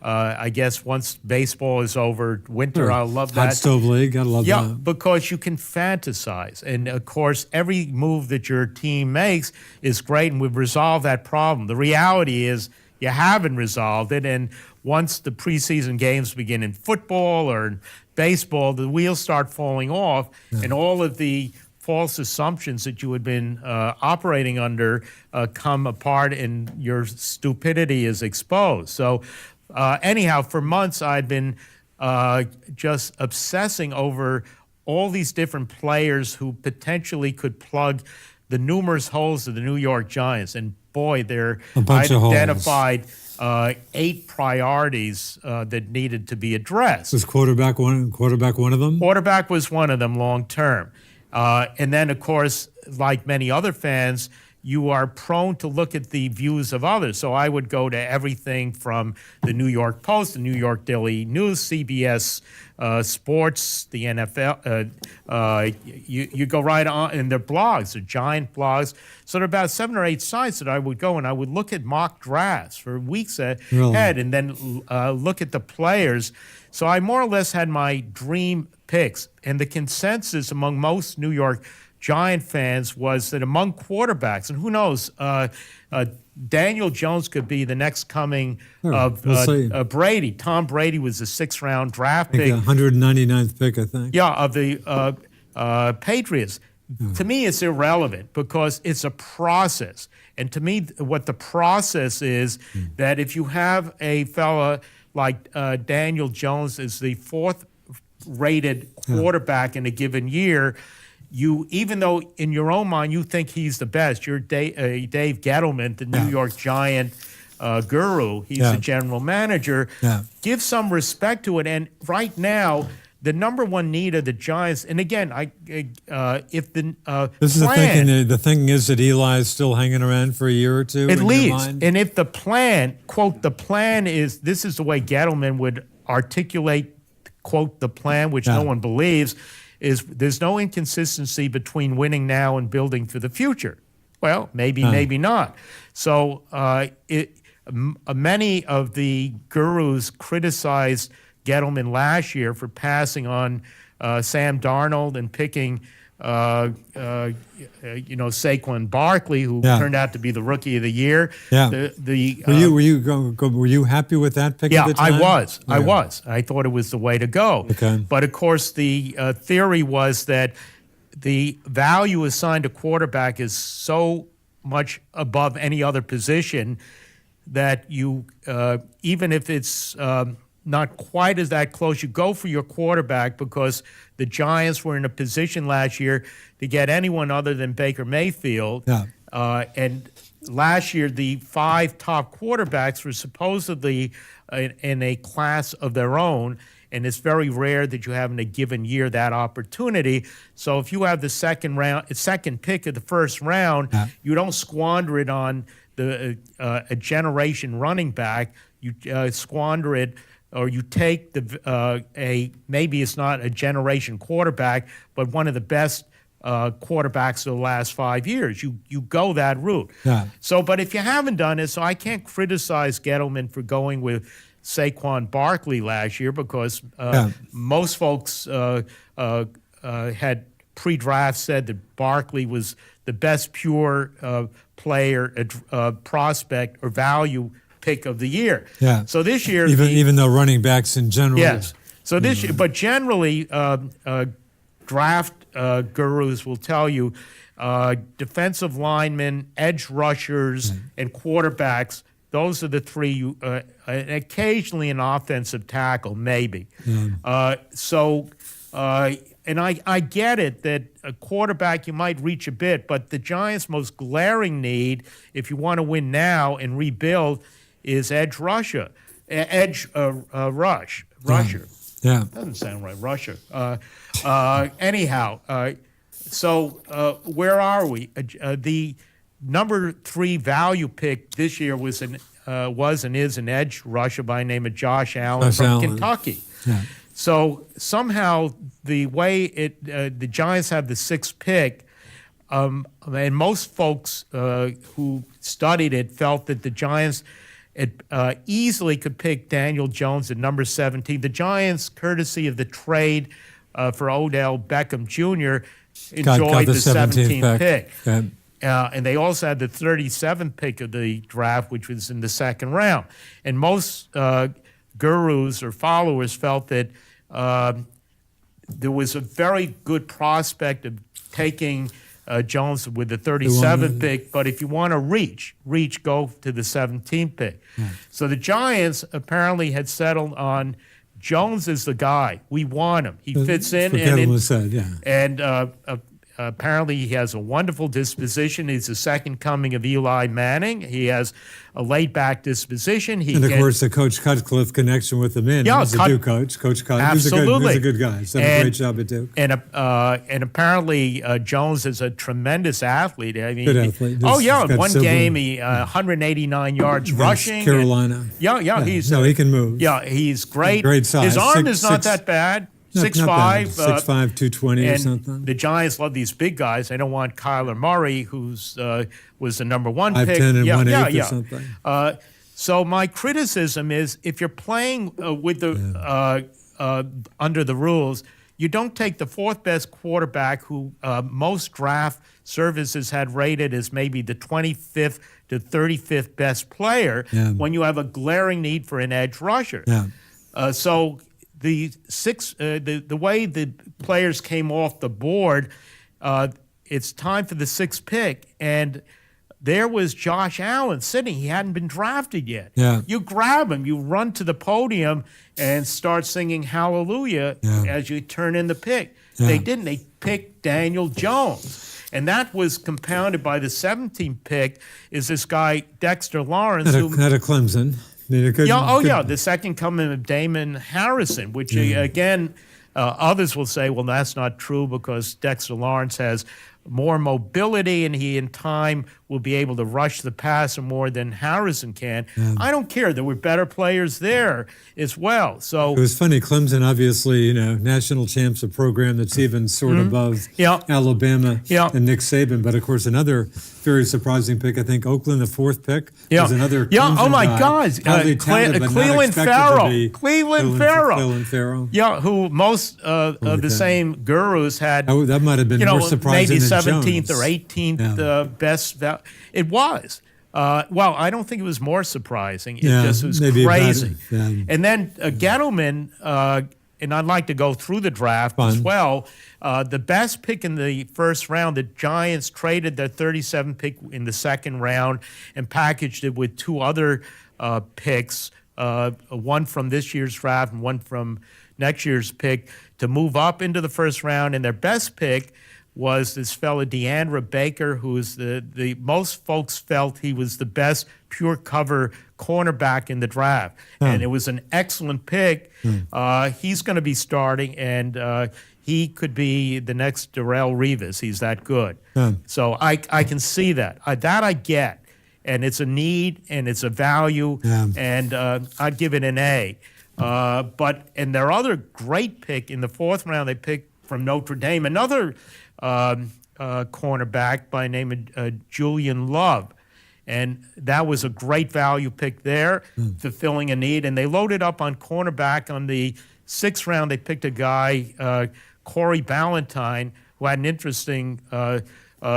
I guess once baseball is over, winter, Sure. I'll love Hot that. stove league, gotta love Yeah, that. because you can fantasize. And of course, every move that your team makes is great, and we've resolved that problem. The reality is you haven't resolved it. And once the preseason games begin in football or in baseball, the wheels start falling off, and all of the false assumptions that you had been operating under come apart, and your stupidity is exposed. So anyhow, for months I'd been just obsessing over all these different players who potentially could plug the numerous holes of the New York Giants. And boy, bunch I'd of holes. identified 8 priorities that needed to be addressed. Was quarterback one of them? Quarterback was one of them long term. And then, of course, like many other fans, you are prone to look at the views of others. So I would go to everything from the New York Post, the New York Daily News, CBS Sports, the NFL. You go right on in their blogs, the Giant blogs. So there are about 7 or 8 sites that I would go, and I would look at mock drafts for weeks ahead, and then look at the players. So I more or less had my dream picks, and the consensus among most New York Giant fans was that among quarterbacks, and who knows, Daniel Jones could be the next coming of Brady. Tom Brady was the 6th-round draft pick. 199th pick, I think. Yeah, of the Patriots. To me, it's irrelevant because it's a process. And to me, what the process is, that if you have a fella like Daniel Jones is the 4th-rated quarterback in a given year, even though in your own mind you think he's the best, you're Dave Gettleman, the New York Giant guru. He's the general manager. Give some respect to it. And right now, the number one need of the Giants, and again, if the this is plan, the thing is that Eli's still hanging around for a year or two. at in least, your mind? and if the plan, quote, the plan is, this is the way Gettleman would articulate, quote, the plan, which no one believes, is there's no inconsistency between winning now and building for the future. Well, maybe, maybe not. So many of the gurus criticized Gettleman last year for passing on Sam Darnold and picking Saquon Barkley, who turned out to be the rookie of the year. Were you happy with that pick? Yeah, at the time? I was. I thought it was the way to go. Okay. But of course, the theory was that the value assigned to quarterback is so much above any other position that you, even if it's not quite as that close, you go for your quarterback, because the Giants were in a position last year to get anyone other than Baker Mayfield. And last year, the 5 top quarterbacks were supposedly in a class of their own, and it's very rare that you have in a given year that opportunity. So if you have the second pick of the first round, you don't squander it on a generation running back. You squander it, or you take maybe it's not a generation quarterback, but one of the best quarterbacks of the last 5 years. You go that route. So, but if you haven't done it, so I can't criticize Gettleman for going with Saquon Barkley last year, because most folks had pre-draft said that Barkley was the best pure player, prospect, or value pick of the year. So this year, even though running backs in general. Yes. So this year, but generally, draft gurus will tell you defensive linemen, edge rushers, and quarterbacks. Those are the 3. And occasionally an offensive tackle, maybe. And I get it that a quarterback you might reach a bit, but the Giants' most glaring need, if you want to win now and rebuild, is edge rusher. Rusher. Doesn't sound right, rusher. Anyhow, so where are we? The number 3 value pick this year was and is an edge rusher by the name of Josh Allen from Kentucky. So somehow the way the Giants have the 6th pick, and most folks who studied it felt that the Giants it easily could pick Daniel Jones at number 17. The Giants, courtesy of the trade for Odell Beckham Jr., enjoyed the 17th pick. And they also had the 37th pick of the draft, which was in the second round. And most gurus or followers felt that there was a very good prospect of taking Jones with the 37th pick, but if you want to reach, go to the 17th pick. So the Giants apparently had settled on Jones is the guy. We want him. He fits in. Apparently he has a wonderful disposition. He's the second coming of Eli Manning. He has a laid-back disposition. Of course, the Coach Cutcliffe connection with the men. He's a Duke coach. Coach Cutcliffe. Absolutely. He's a good guy. He's done a great job at Duke. And apparently Jones is a tremendous athlete. I mean, good athlete. One game, he 189 yards rushing. Carolina. He can move. Yeah, he's great. Great size. His arm is not that bad. 6'5", 6'5", 220 or something. The Giants love these big guys. They don't want Kyler Murray, who's was the number one 5'10" pick. and 1/8 or something. So my criticism is, if you're playing with the under the rules, you don't take the fourth best quarterback, who most draft services had rated as maybe the 25th to 35th best player, when you have a glaring need for an edge rusher. So the way the players came off the board, it's time for the sixth pick, and there was Josh Allen sitting. He hadn't been drafted yet. You grab him, you run to the podium and start singing hallelujah as you turn in the pick. They didn't. They picked Daniel Jones. And that was compounded by the 17th pick, is this guy Dexter Lawrence. Out of Clemson. The second coming of Damon Harrison, which again, others will say, well, that's not true, because Dexter Lawrence has more mobility and he in time will be able to rush the passer more than Harrison can. I don't care. There were better players there as well. So it was funny. Clemson, obviously, national champs, a program that's even sort of above Alabama and Nick Saban. But of course, another very surprising pick. I think Oakland, the fourth pick, was another. Clemson oh my guy. God, Cleveland Farrell. Yeah, who most of the same gurus had. That might have been more surprising maybe than 17th Jones. or 18th best. It was. Well, I don't think it was more surprising. It just was crazy. And then Gettleman, and I'd like to go through the draft as well. The best pick in the first round, the Giants traded their 37th pick in the second round and packaged it with two other picks, one from this year's draft and one from next year's pick, to move up into the first round. And their best pick was this fella DeAndre Baker, who is the most folks felt he was the best pure cover cornerback in the draft. And it was an excellent pick. He's going to be starting, and he could be the next Darrelle Revis. He's that good. So I can see that. That I get. And it's a need, and it's a value, and I'd give it an A. And their other great pick in the fourth round, they picked from Notre Dame, another cornerback by the name of Julian Love. And that was a great value pick there, fulfilling a need. And they loaded up on cornerback. On the sixth round, they picked a guy, Corey Ballantyne, who had an interesting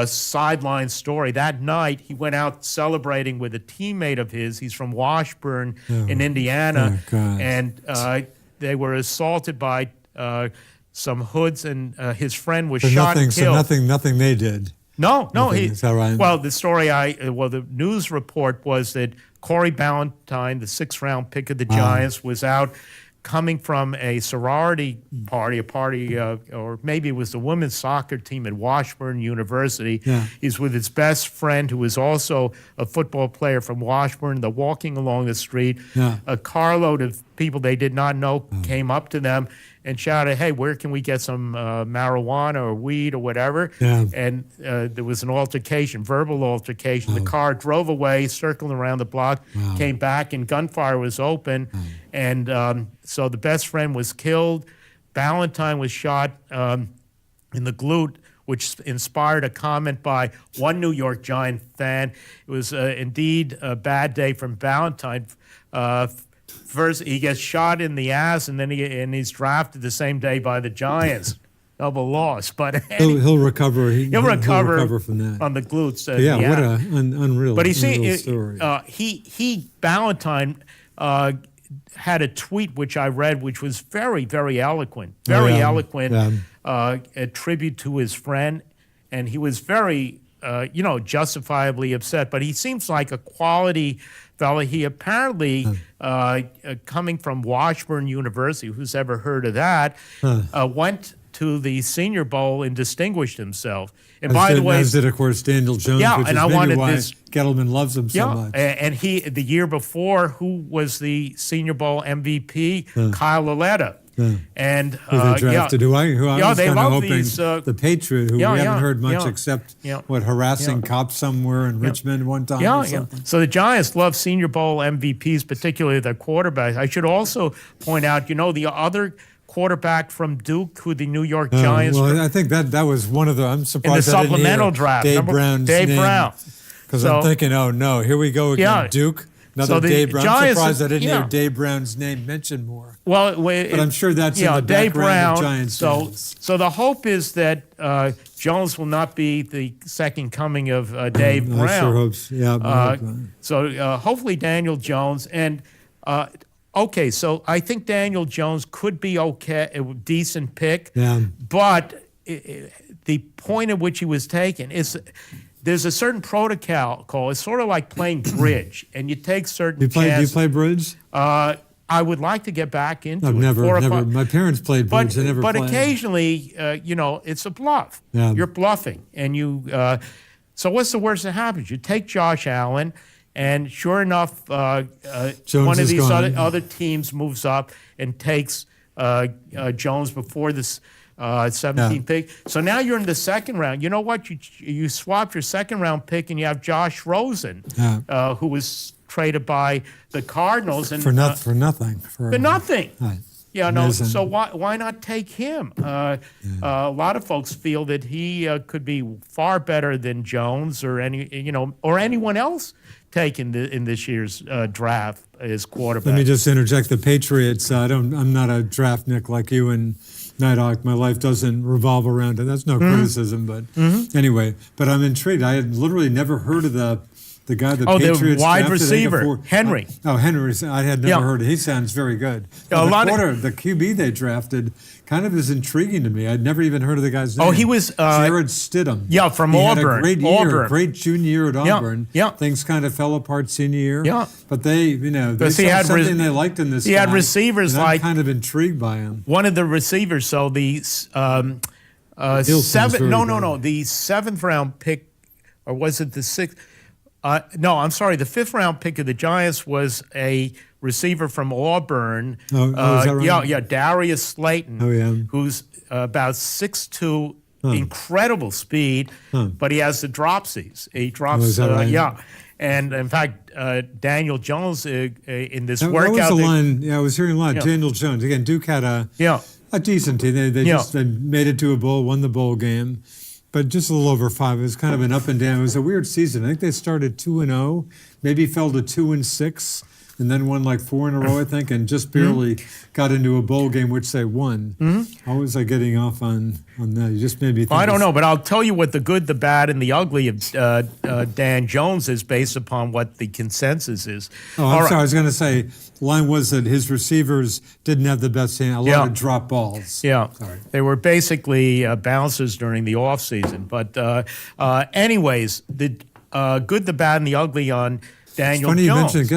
sideline story. That night, he went out celebrating with a teammate of his. He's from Washburn in Indiana. And they were assaulted by some hoods, and his friend was shot and killed. So nothing they did. No. Is that right? Well, the news report was that Corey Ballantyne, the sixth-round pick of the Giants, was out coming from a sorority party, or maybe it was the women's soccer team at Washburn University. He's with his best friend, who was also a football player from Washburn. They're walking along the street. A carload of people they did not know came up to them and shouted, "Hey, where can we get some marijuana or weed or whatever?" And there was an altercation, verbal altercation. The car drove away, circling around the block, came back, and gunfire was open. And so the best friend was killed. Ballantyne was shot in the glute which inspired a comment by one New York Giant fan. It was indeed a bad day from Valentine. First, he gets shot in the ass, and then he's drafted the same day by the Giants. Double loss, but he'll recover. He'll recover from that on the glutes. Yeah, what an unreal. But unreal story. He Ballantyne had a tweet which I read, which was very, very eloquent, a tribute to his friend, and he was very, justifiably upset. But he seems like a quality fella. He apparently, coming from Washburn University, who's ever heard of that, went to the Senior Bowl and distinguished himself. And by the way, as did of course Daniel Jones, which is maybe why Gettleman loves him so much. And he, the year before, who was the Senior Bowl MVP? Kyle Lauletta. And who they drafted? Who I was they kind of love hoping these, the Patriot, who we haven't heard much except harassing cops somewhere in Richmond one time. Or something. So the Giants love Senior Bowl MVPs, particularly their quarterbacks. I should also point out, the other quarterback from Duke, who the New York Giants. Well, I think that was one of the. I'm surprised in the supplemental draft. Dave Brown's Dave name, Brown. Because I'm thinking, oh no, here we go again. Duke. Another Dave Brown. I'm surprised I didn't hear Dave Brown's name mentioned more. Well, but I'm sure that's in the Dave background Brown, of Giants fans. So the hope is that Jones will not be the second coming of Dave Brown. I sure hope so. Yeah. So hopefully Daniel Jones and. Okay, so I think Daniel Jones could be okay, a decent pick. Yeah. But the point at which he was taken is there's a certain protocol. It's sort of like playing bridge, and you take certain chances. Do you play bridge? I would like to get back into it. Never. My parents played bridge. They never But played. occasionally, it's a bluff. Yeah. You're bluffing. And so what's the worst that happens? You take Josh Allen, and sure enough, one of these other teams moves up and takes Jones before this 17th pick. So now you're in the second round. You know what? You swapped your second round pick, and you have Josh Rosen, who was traded by the Cardinals. And, for nothing. For nothing. Right. Yeah, no. So why not take him? A lot of folks feel that he could be far better than Jones or anyone else taken in this year's draft as quarterback. Let me just interject. The Patriots. I'm not a draftnik like you and Nighthawk. My life doesn't revolve around it. That's no criticism, but anyway. But I'm intrigued. I had literally never heard of the guy the Patriots the wide drafted, receiver, Henry. Henry. I had never heard of. He sounds very good. The QB they drafted kind of is intriguing to me. I'd never even heard of the guy's name. Oh, he was Jared Stidham. Yeah, from he Auburn. Had a great year, Auburn. Great junior year at Auburn. Yeah. Things kind of fell apart senior year. Yeah. But they saw something they liked in this guy. He had receivers and like. I'm kind of intrigued by him. One of the receivers. So the the seventh round pick, or was it the sixth? No, I'm sorry. The fifth round pick of the Giants was a receiver from Auburn. Is that right? Yeah, Darius Slayton, who's about 6'2", incredible speed, but he has the dropsies. He drops, right? And in fact, Daniel Jones in this that workout. That was a line. I was hearing a lot. Daniel Jones again. Duke had a decent team. They just made it to a bowl, won the bowl game. But just a little over 5. It was kind of an up and down. It was a weird season. I think they started 2-0, maybe fell to 2-6, and then won like 4 in a row, I think, and just barely got into a bowl game, which they won. How was I getting off on that? You just made me think. I don't know, but I'll tell you what the good, the bad, and the ugly of Dan Jones is based upon what the consensus is. Oh, I'm sorry. I was going to say, the line was that his receivers didn't have the best hand. A lot of drop balls. Yeah. Sorry. They were basically bouncers during the offseason. But anyways, the good, the bad, and the ugly on Daniel Jones. Funny you mentioned.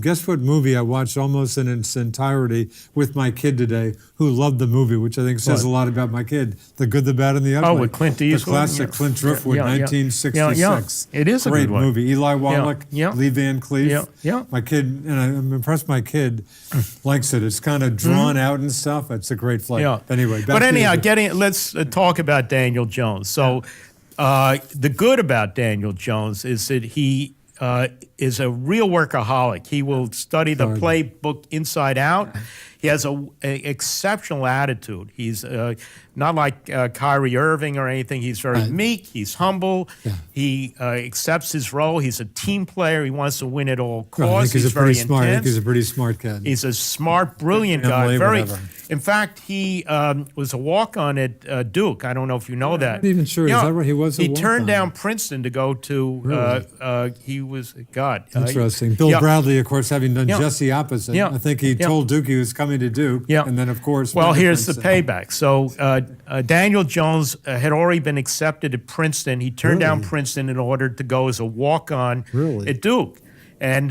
Guess what movie I watched almost in its entirety with my kid today, who loved the movie, which I think says a lot about my kid. The Good, the Bad, and the Ugly. Oh, with Clint Eastwood. The classic Clint Eastwood, 1966. Yeah. It is a great good one. movie. Eli Wallach, Lee Van Cleef. Yeah. My kid, and I'm impressed my kid likes it. It's kind of drawn out and stuff. It's a great flight. Yeah. Anyway, let's talk about Daniel Jones. So the good about Daniel Jones is that he is a real workaholic. He will study the playbook inside out. He has an exceptional attitude. He's not like Kyrie Irving or anything. He's very meek. He's humble. Yeah. He accepts his role. He's a team player. He wants to win at all costs. I think he's very smart. Intense. I think he's a pretty smart kid. He's a smart, brilliant guy. In fact, he was a walk-on at Duke. I don't know if you know that. I'm not even sure. Is that right? He was a He walk-on. turned down Princeton to go to. Really? He was God. Interesting. Bill Bradley, of course, having done just the opposite. Yeah. I think he told Duke he was coming to Duke, and then of course. Well, here's the payback. So Daniel Jones had already been accepted at Princeton. He turned down Princeton in order to go as a walk-on at Duke, and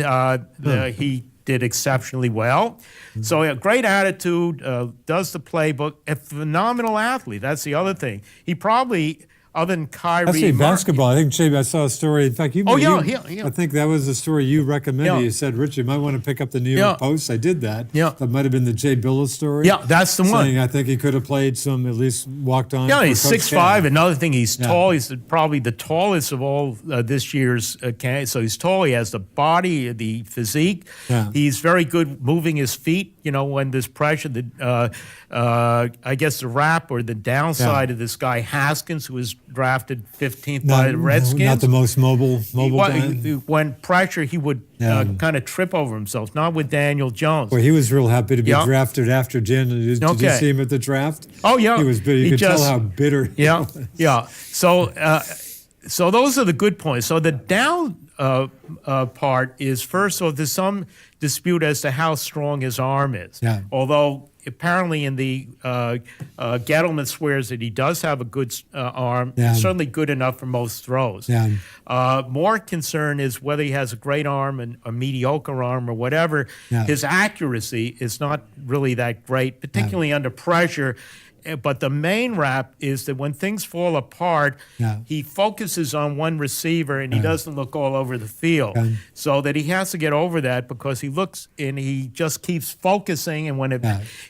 he did exceptionally well. So a great attitude, does the playbook, a phenomenal athlete. That's the other thing. He probably, other than Kyrie. I say basketball. I think, Jay, I saw a story. In fact, yeah. I think that was the story you recommended. Yeah. You said, Rich, you might want to pick up the New York Post. I did that. Yeah. That might have been the Jay Billis story. Yeah, that's the one. Saying I think he could have played some, at least walked on. Yeah, he's 6'5". Another thing, he's tall. He's probably the tallest of all this year's candidates. So he's tall. He has the body, the physique. Yeah. He's very good moving his feet, when there's pressure. I guess the rap or the downside of this guy, Haskins, who was drafted 15th by the Redskins. Not the most mobile guy. When pressure, he would kind of trip over himself, not with Daniel Jones. Well, he was real happy to be drafted after Jen. Did you see him at the draft? Oh, yeah. He was bitter. You could tell how bitter he was. Yeah. So those are the good points. So the down part is, first of all, there's some dispute as to how strong his arm is. Yeah. Although apparently in the Gettleman swears that he does have a good arm, certainly good enough for most throws. Yeah. More concern is whether he has a great arm and a mediocre arm or whatever. Yeah. His accuracy is not really that great, particularly under pressure. But the main rap is that when things fall apart, he focuses on one receiver and he doesn't look all over the field. So that he has to get over that because he looks and he just keeps focusing. And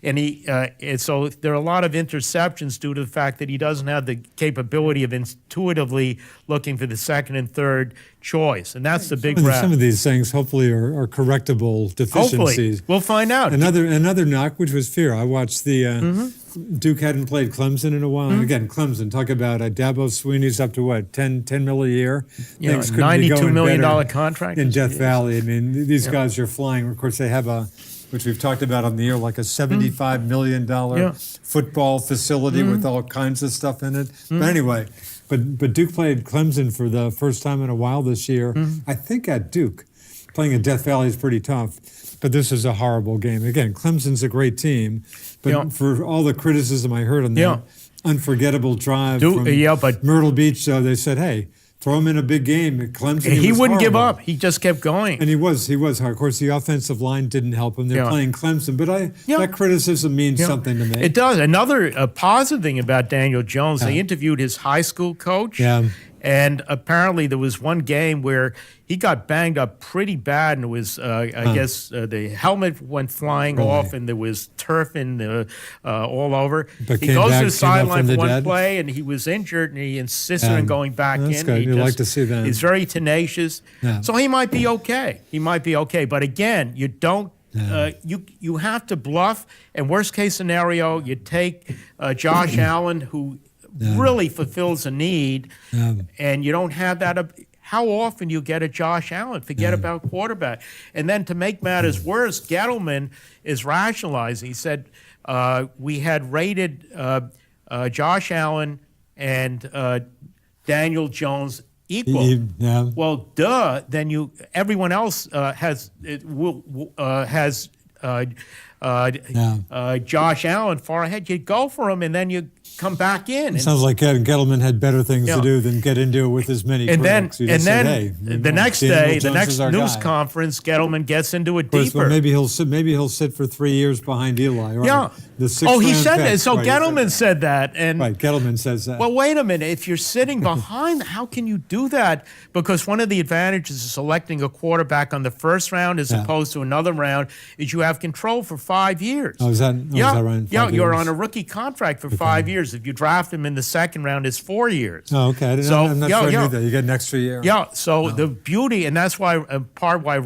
and so there are a lot of interceptions due to the fact that he doesn't have the capability of intuitively looking for the second and third choice. And that's the big rap. Some of these things hopefully are correctable deficiencies. Hopefully. We'll find out. Another knock, which was fear. I watched the Duke hadn't played Clemson in a while. And again, Clemson, talk about Dabo Swinney's up to what, 10 mil a year? $92 million contract. In Death Valley. I mean, these guys are flying. Of course, they have which we've talked about on the air, like a $75 million football facility with all kinds of stuff in it. But anyway, but Duke played Clemson for the first time in a while this year. I think at Duke. Playing at Death Valley is pretty tough. But this is a horrible game. Again, Clemson's a great team. But for all the criticism I heard on that unforgettable drive from Myrtle Beach, they said, hey, throw him in a big game at Clemson. He wouldn't give up. He just kept going. And he was. Of course, the offensive line didn't help him. They're playing Clemson. But that criticism means something to me. It does. Another positive thing about Daniel Jones, they interviewed his high school coach. Yeah. And apparently there was one game where he got banged up pretty bad, and it was, I guess, the helmet went flying off, and there was turf all over. But he goes to the sideline for one play, and he was injured, and he insisted on going back in. That's good. You'd like to see that. He's very tenacious. Yeah. So he might be okay. But again, you don't. You have to bluff, and worst case scenario, you take Josh Allen, who really fulfills a need, and you don't have that. How often you get a Josh Allen? Forget about quarterback. And then to make matters worse, Gettleman is rationalizing. He said, we had rated Josh Allen and Daniel Josh equal. Well, duh. Then everyone else has Josh Allen far ahead. You go for him, and then you come back in. It sounds like Gettleman had better things to do than get into it with as many critics. The next day, the next news conference, Gettleman gets into it deeper. Well, maybe he'll sit for 3 years behind Eli. Right? Yeah. He said that. So Gettleman said that. And Gettleman says that. Well, wait a minute. If you're sitting behind, how can you do that? Because one of the advantages of selecting a quarterback on the first round as opposed to another round is you have control for 5 years. Oh, is that right? Yeah, 5 you're years? on a rookie contract for 5 years. If you draft him in the second round, it's 4 years. Oh, okay. I'm not sure I knew that. You get an extra year. Yeah, so the beauty, and that's why part why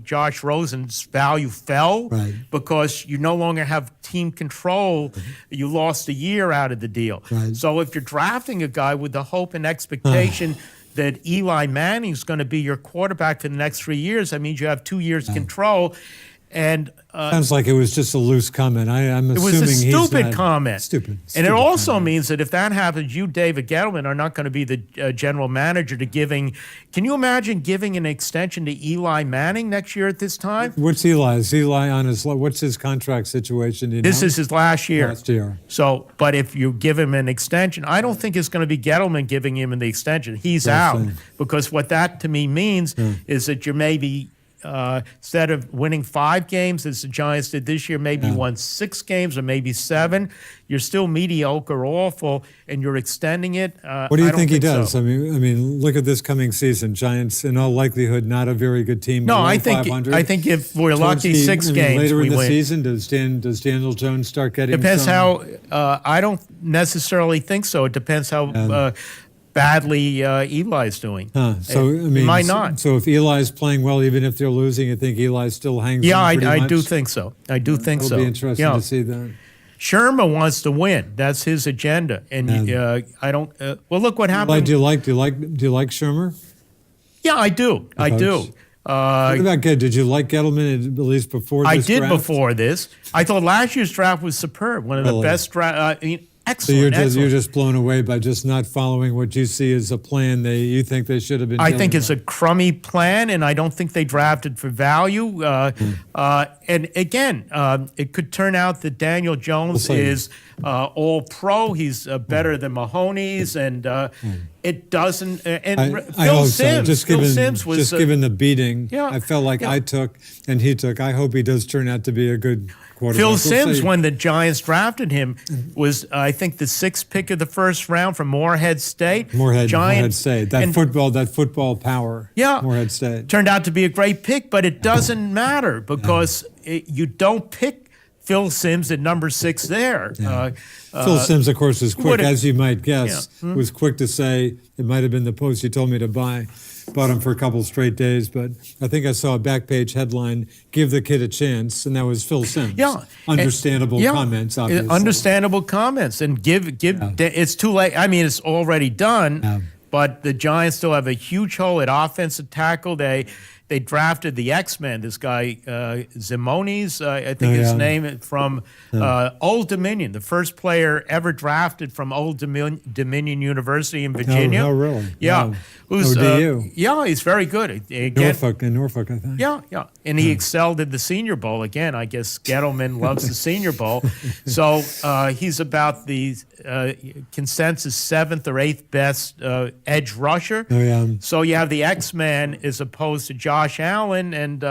Josh Rosen's value fell, Right. because you no longer have team control. You lost a year out of the deal. Right. So if you're drafting a guy with the hope and expectation that Eli Manning's going to be your quarterback for the next 3 years, that means you have 2 years control. And Sounds like it was just a loose comment. I'm it assuming was a he's stupid not, comment. Stupid. And it also means that if that happens, you, David Gettleman, are not going to be the general manager to giving. Can you imagine giving an extension to Eli Manning next year at this time? What's Eli? Is Eli on what's his contract situation? Do you This know? is his last year. Last year. So, but if you give him an extension, I don't think it's going to be Gettleman giving him the extension. He's out. Because what that to me means is that you're maybe instead of winning 5 games as the Giants did this year, maybe won 6 games or maybe 7. You're still mediocre, awful, and you're extending it. What do you think he does? So. I mean, look at this coming season. Giants, in all likelihood, not a very good team. No, below I think 500. if we're lucky, 6 games later we in the win. season. Does Daniel Jones start getting? Depends some, how. I don't necessarily think so. It depends how. Badly Eli's doing. So I mean, he might not. So if Eli's playing well, even if they're losing, I think Eli still hangs. Yeah, in pretty I much? do think so. I do think so. It'll be interesting to see that. Shermer wants to win. That's his agenda, and I don't. Well, look what happened. Do you like Shermer? Yeah, I do. I do. What about Get? Did you like Gettleman at least before this I did draft? before this. I thought last year's draft was superb. One of the best draft. Excellent. So you're just blown away by just not following what you see as a plan you think they should have been. I think it's a crummy plan, and I don't think they drafted for value. And again, it could turn out that Daniel Jones is all pro. He's better than Mahoney's, and it doesn't. And Phil Simms, was given the beating. Yeah, I felt like I took and he took. I hope he does turn out to be a good quarterback. Phil Simms, when the Giants drafted him, was I think the 6th pick of the first round from Morehead State. Morehead State. That football power. Yeah, Morehead State turned out to be a great pick, but it doesn't matter because you don't pick Phil Simms at number 6 there. Phil Simms, of course, was quick, as you might guess. Was quick to say it might have been the post you told me to buy. Bought him for a couple straight days, but I think I saw a back page headline, "Give the kid a chance," and that was Phil Simms. Yeah, understandable comments, obviously. Understandable comments, and give. It's too late. I mean, it's already done. But the Giants still have a huge hole at offensive tackle. They drafted the X-Men, this guy Zimones, I think his name, from Old Dominion, the first player ever drafted from Old Dominion University in Virginia. Oh, really? Yeah. Wow. Who's, ODU. Yeah, he's very good. Again, Norfolk, I think. Yeah. And he excelled at the Senior Bowl. Again, I guess Gettleman loves the Senior Bowl. So he's about the consensus 7th or 8th best edge rusher. Oh, yeah. So you have the X-Man as opposed to Josh Allen, and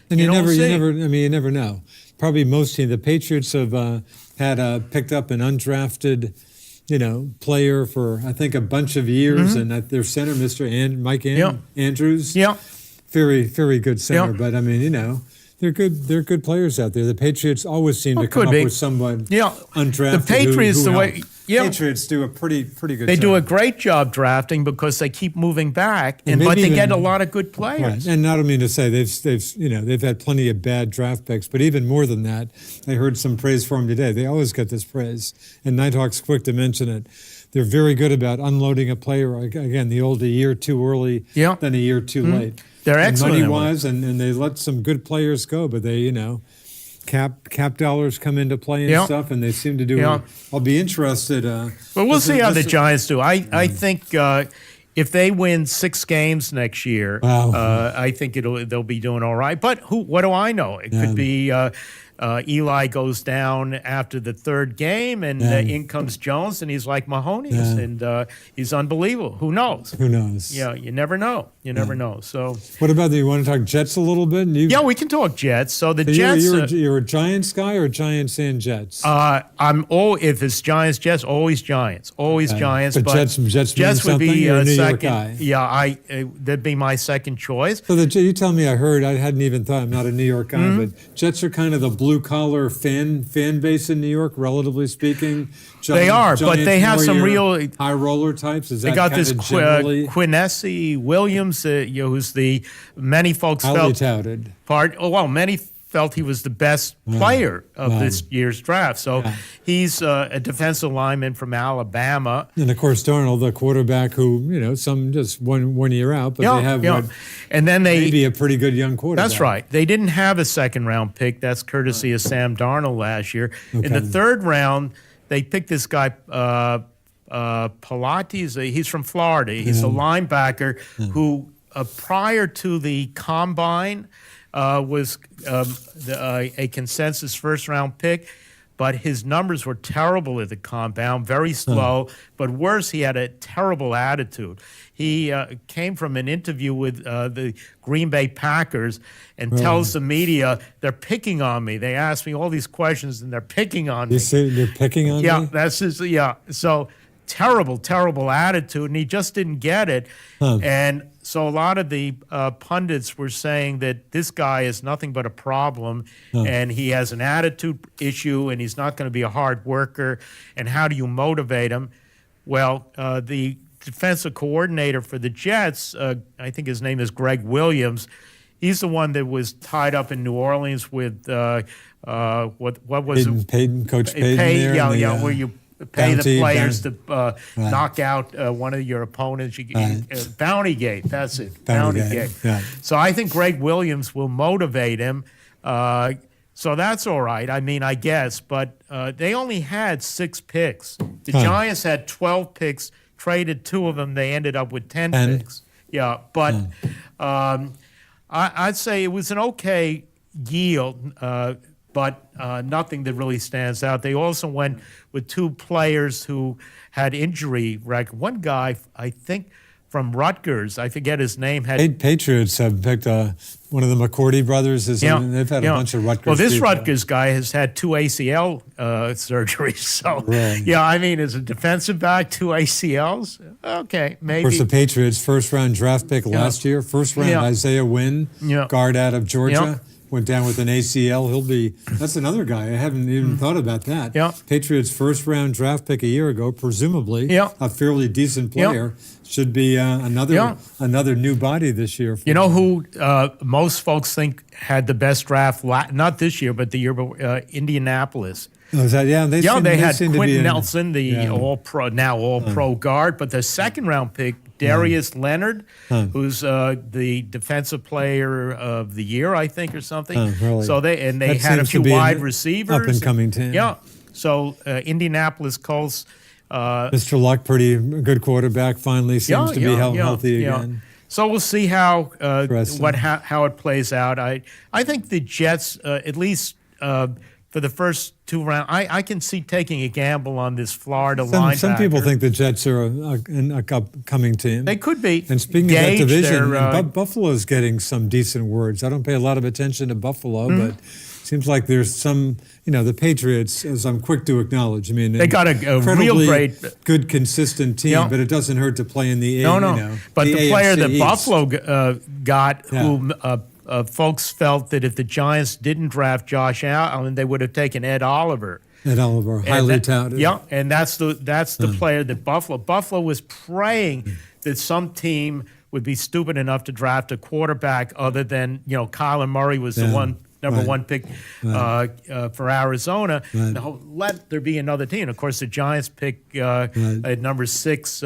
you never know. Probably most teams, the Patriots have had picked up an undrafted, player for I think a bunch of years, and their center, Mike Andrews, very very good center. But I mean, they're good. They're good players out there. The Patriots always seem to come up with someone undrafted. The Patriots, Patriots do a pretty good. They job. do a great job drafting because they keep moving back, but they get a lot of good players. Right. And I don't mean to say they've had plenty of bad draft picks, but even more than that, I heard some praise for them today. They always get this praise, and Nighthawk's quick to mention it. They're very good about unloading a player. Again, the old a year too early than a year too late. They're excellent money-wise, and they let some good players go, but they, cap dollars come into play and stuff, and they seem to do. I'll be interested. But we'll see how the Giants do. I think if they win 6 games next year, I think they'll be doing all right. But what do I know? It could be. Eli goes down after the 3rd game, and in comes Jones, and he's like Mahoney's, and he's unbelievable. Who knows? Yeah, you never know. You never know. So, what about you want to talk Jets a little bit? We can talk Jets. So the Jets. You're a Giants guy or Giants and Jets? If it's Giants, Jets, always Giants, Giants. But Jets would be New second. York guy. Yeah, that'd be my second choice. So you tell me, I hadn't even thought. I'm not a New York guy, but Jets are kind of the blue blue collar fan base in New York, relatively speaking? They are, but they have some real high roller types. Is they that got kind this of generally Quincy Williams, who's the many folks highly felt touted? many felt he was the best player of this year's draft. So he's a defensive lineman from Alabama. And of course, Darnold, the quarterback who, some just one year out, but they have and then maybe a pretty good young quarterback. That's right. They didn't have a second round pick. That's courtesy of Sam Darnold last year. Okay. In the third round, they picked this guy, Pilates. He's from Florida. He's a linebacker who, prior to the combine, was a consensus first-round pick, but his numbers were terrible at the combine, very slow, but worse, he had a terrible attitude. He came from an interview with the Green Bay Packers and tells the media, they're picking on me. They ask me all these questions, and they're picking on me. You say they're picking on me? Yeah, that's his, so terrible attitude, and he just didn't get it. And so a lot of the pundits were saying that this guy is nothing but a problem, and he has an attitude issue, and he's not going to be a hard worker. And how do you motivate him? Well, the defensive coordinator for the Jets, I think his name is Greg Williams. He's the one that was tied up in New Orleans with what was Peyton, Coach Peyton there. Where you pay the players to knock out one of your opponents. Bountygate, that's it. Bountygate. Yeah. So I think Greg Williams will motivate him. So that's all right. I mean, I guess. But they only had 6 picks. The Giants had 12 picks, traded 2 of them. They ended up with 10 picks. Yeah, but I'd say it was an okay yield, but nothing that really stands out. They also went with 2 players who had injury record. One guy, I think, from Rutgers, I forget his name. Patriots have picked one of the McCourty brothers. They've had a bunch of Rutgers. Well, this people. Rutgers guy has had 2 ACL surgeries. So, I mean, as a defensive back, 2 ACLs, okay, maybe. Of course, the Patriots' first-round draft pick last year, first-round Isaiah Wynn, guard out of Georgia. Went down with an ACL. That's another guy. I haven't even thought about that. Patriots' first-round draft pick a year ago, presumably a fairly decent player. Should be another new body this year. You know who most folks think had the best draft, not this year, but the year before, Indianapolis. Oh, is that, they had Quentin Nelson, the all-pro guard, but the second-round pick, Darius Leonard, who's the defensive player of the year, I think, or something. Really? So they had a few wide receivers. Up-and-coming team. Yeah. So Indianapolis Colts. Mr. Luck, pretty good quarterback, finally seems to be healthy again. So we'll see how it plays out. I think the Jets, at least for the first 2 rounds, I can see taking a gamble on this Florida linebacker. Some people think the Jets are an upcoming team. They could be. And speaking of that division, Buffalo's getting some decent words. I don't pay a lot of attention to Buffalo, but it seems like there's some, the Patriots, as I'm quick to acknowledge, I mean, they got a real great, good, consistent team, but it doesn't hurt to play in the But the player that East. Buffalo got, who folks felt that if the Giants didn't draft Josh Allen, they would have taken Ed Oliver. Highly touted. Yeah, and that's the player that Buffalo was praying that some team would be stupid enough to draft a quarterback other than, Kyler Murray was the number 1 pick for Arizona. Now, let there be another team. Of course, the Giants pick at number 6,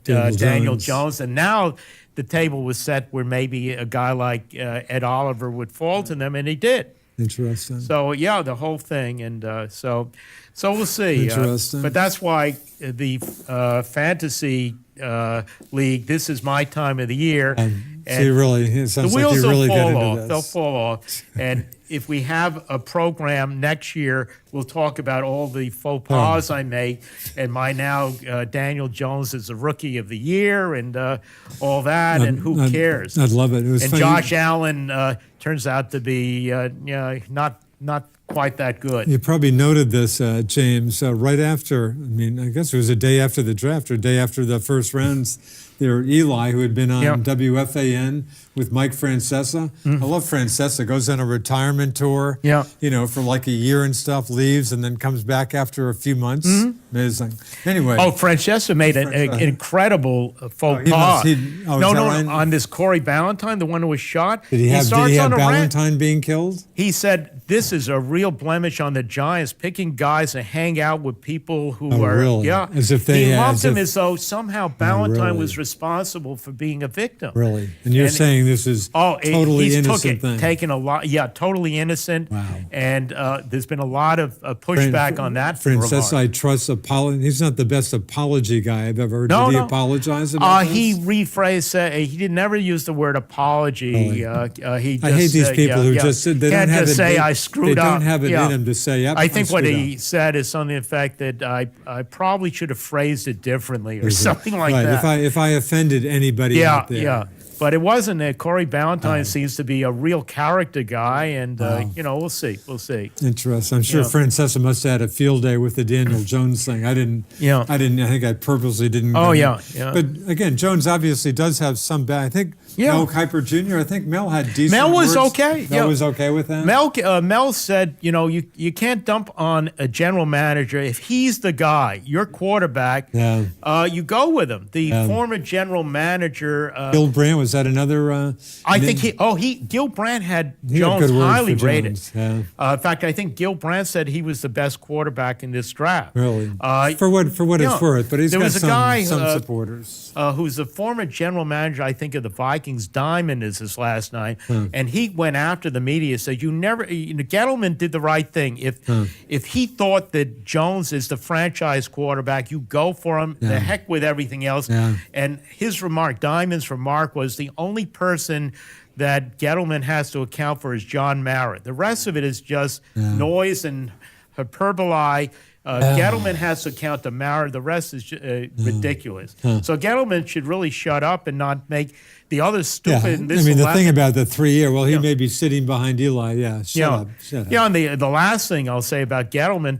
Daniel Jones, and now the table was set where maybe a guy like Ed Oliver would fall to them, and he did. Interesting. So the whole thing, and so we'll see. Interesting. But that's why the fantasy league. This is my time of the year. So it sounds the wheels like you really will get fall into off. this. They'll fall off. And if we have a program next year, we'll talk about all the faux pas I made, and my now Daniel Jones is the rookie of the year, and all that. And who cares? I'd love it. It was and funny. Josh Allen turns out to be not quite that good. You probably noted this, James, right after, I guess it was a day after the draft or a day after the first rounds, there, Eli, who had been on WFAN with Mike Francesa. I love Francesa, goes on a retirement tour, for like a year and stuff, leaves, and then comes back after a few months. Amazing. Anyway. Oh, Francesa made an incredible faux pas. On this Corey Ballantyne, the one who was shot. Did he have Ballantyne being killed? He said, this is a real blemish on the Giants, picking guys to hang out with people who are, really? As if they he lumped him as though somehow Ballantyne was responsible for being a victim. Really? And you're saying this is totally innocent thing? Taken a lot, totally innocent. Wow. And there's been a lot of pushback on that. Francesa, I trust he's not the best apology guy I've ever heard. Did he apologize about this? He rephrased, he never used the word apology. Really? I hate these people who just they can't don't have just it. say I screwed up. They don't have it in them to say. Yep, I think what he said is something to the effect that I probably should have phrased it differently or something like that. If I offended anybody out there. Yeah. But it wasn't that. Corey Ballantyne seems to be a real character guy, and we'll see. We'll see. Interesting. I'm sure Francesa must have had a field day with the Daniel Jones thing. I didn't. I think I purposely didn't. Yeah. But again, Jones obviously does have some bad. I think Mel Kiper Jr. I think Mel had decent. Mel was words. okay. Mel was okay with that. Mel said, you can't dump on a general manager if he's the guy, your quarterback. You go with him. The former general manager, Gil Brandt, was that another? I think Gil Brandt had Jones highly rated. In fact, I think Gil Brandt said he was the best quarterback in this draft. Really? For what it's worth, but he's got some supporters. Who's the former general manager, I think, of the Vikings. Diamond is his last name, and he went after the media. Said Gettleman did the right thing. If he thought that Jones is the franchise quarterback, you go for him. The heck with everything else. And his remark, Diamond's remark, was the only person that Gettleman has to account for is John Mara. The rest of it is just noise and hyperbole. Gettleman has to account to Mara. The rest is ridiculous. So Gettleman should really shut up and not make the other stupid. The thing about the 3 year, he may be sitting behind Eli. Shut up. And the last thing I'll say about Gettleman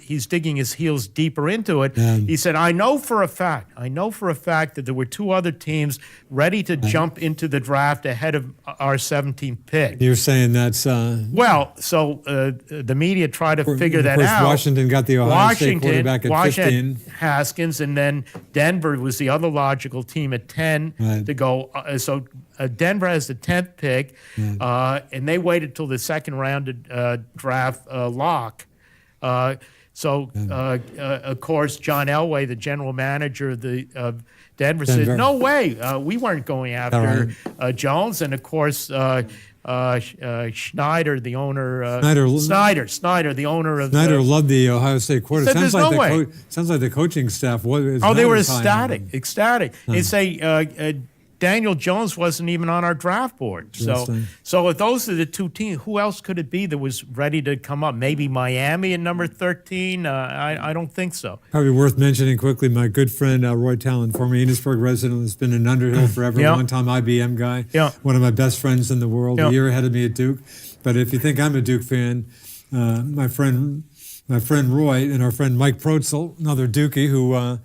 he's digging his heels deeper into it. He said, I know for a fact that there were two other teams ready to jump into the draft ahead of our 17th pick. You're saying that's... the media tried to figure that out. Washington got the Ohio State quarterback at 15. Haskins, and then Denver was the other logical team at 10 to go. Denver has the 10th pick, and they waited till the second round to draft lock. Of course, John Elway, the general manager of Denver, said, no way, we weren't going after Jones. And, of course, Schneider, the owner, Snyder, the owner of Snyder loved the Ohio State quarterback. Sounds like sounds like the coaching staff was. They were ecstatic. They say Daniel Jones wasn't even on our draft board. So if those are the two teams, who else could it be that was ready to come up? Maybe Miami at number 13? I don't think so. Probably worth mentioning quickly, my good friend Roy Talon, former Enosburg resident, has been in Underhill forever, one-time IBM guy, one of my best friends in the world, a year ahead of me at Duke. But if you think I'm a Duke fan, my friend Roy and our friend Mike Protzel, another Dookie who...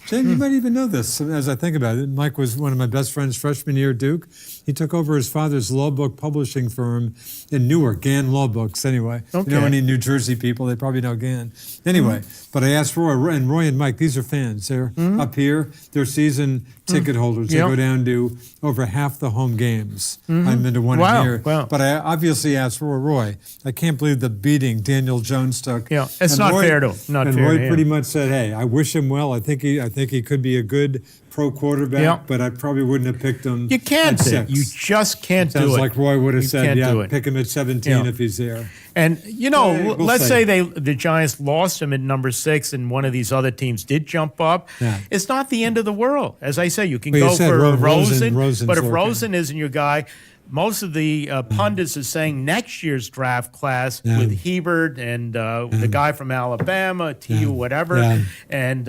Jane, you might even know this as I think about it. Mike was one of my best friends freshman year at Duke. He took over his father's law book publishing firm in Newark, Gann Law Books, anyway. Okay. You know any New Jersey people, they probably know Gann. Anyway, but I asked Roy and Mike, these are fans. They're up here. They're season ticket holders. They go down to over half the home games. I've been to one a year. Wow. But I obviously asked Roy, I can't believe the beating Daniel Jones took. It's not fair to him. And Roy pretty much said, hey, I wish him well. I think he could be a good pro quarterback, but I probably wouldn't have picked him. You can't. You just can't do it. Sounds like Roy would have said, pick him at 17 if he's there. And, let's say the Giants lost him at number 6 and one of these other teams did jump up. It's not the end of the world. As I say, you can go for Rosen, but if Rosen isn't your guy, most of the pundits are saying next year's draft class with Hebert and the guy from Alabama, TU, whatever, and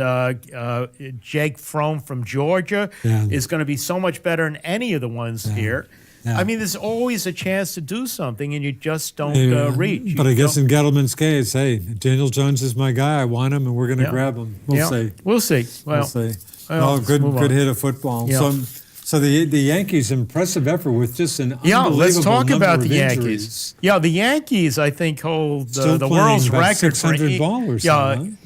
Jake Fromm from Georgia is going to be so much better than any of the ones here. I mean, there's always a chance to do something, and you just don't reach. But I guess in Gettleman's case, hey, Daniel Jones is my guy. I want him, and we're going to grab him. We'll see. We'll see. Well, we'll see. Well, good hit of football. Yeah. So the Yankees, impressive effort with just an unbelievable let's talk number about of the injuries. Yankees. Yeah, the Yankees, I think, hold Still the playing world's about record 600 ball or something.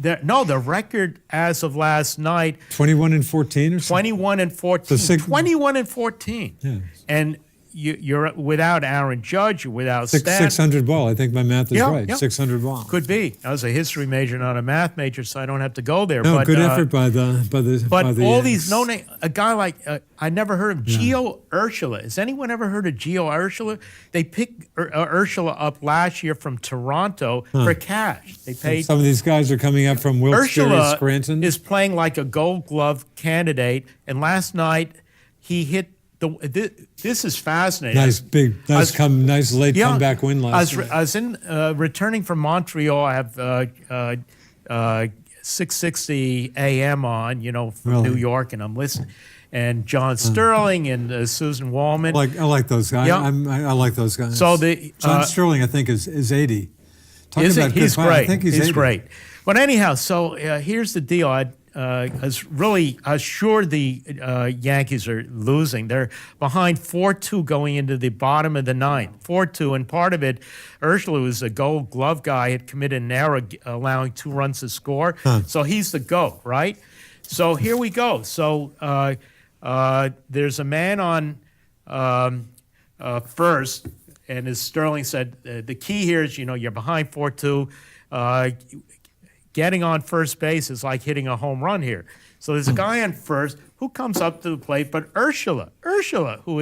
The record as of last night, 21-14 or something. 21-14. So 21-14. Yeah. And you're without Aaron Judge, you're without Stan. 600 ball. I think my math is right. Yeah. 600 ball. Could be. I was a history major, not a math major, so I don't have to go there. No, but, good effort by the. But by the all Yanks. these no-name, a guy like I never heard of Gio Urshela. Has anyone ever heard of Gio Urshela? They picked Urshela up last year from Toronto for cash. They paid. Some of these guys are coming up from Wilkes-Barre, Urshela Scranton. is playing like a Gold Glove candidate, and last night he hit. This is fascinating. Nice late comeback win last night. I was returning from Montreal. I have 6:60 a.m. on, from New York, and I'm listening. And John Sterling and Susan Wallman. I like those guys. Yeah. I like those guys. So John Sterling, I think, is 80. He's great. I think he's 80. Great. But anyhow, so here's the deal. I was sure the Yankees are losing. They're behind 4-2 going into the bottom of the ninth. 4-2, and part of it, Urshela, who's a Gold Glove guy, had committed an error allowing 2 runs to score. So he's the GOAT, right? So here we go. So there's a man on first, and as Sterling said, the key here is, you're behind 4-2. Getting on first base is like hitting a home run here. So there's a guy on first who comes up to the plate, but Urshela, who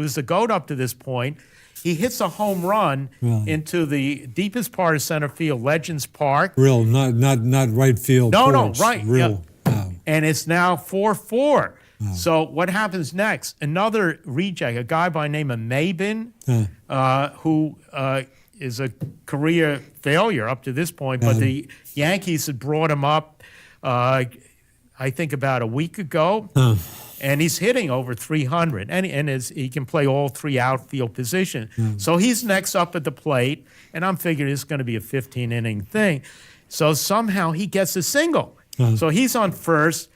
is the GOAT up to this point, he hits a home run into the deepest part of center field, Legends Park. Not right field. No, right. Real. Yeah. Wow. And it's now 4-4. Wow. So what happens next? Another reject, a guy by the name of Mabin, who is a career failure up to this point, but the Yankees had brought him up, I think about a week ago, and he's hitting over 300, and he can play all 3 outfield positions. So he's next up at the plate, and I'm figuring it's going to be a 15-inning thing. So somehow he gets a single. So he's on first.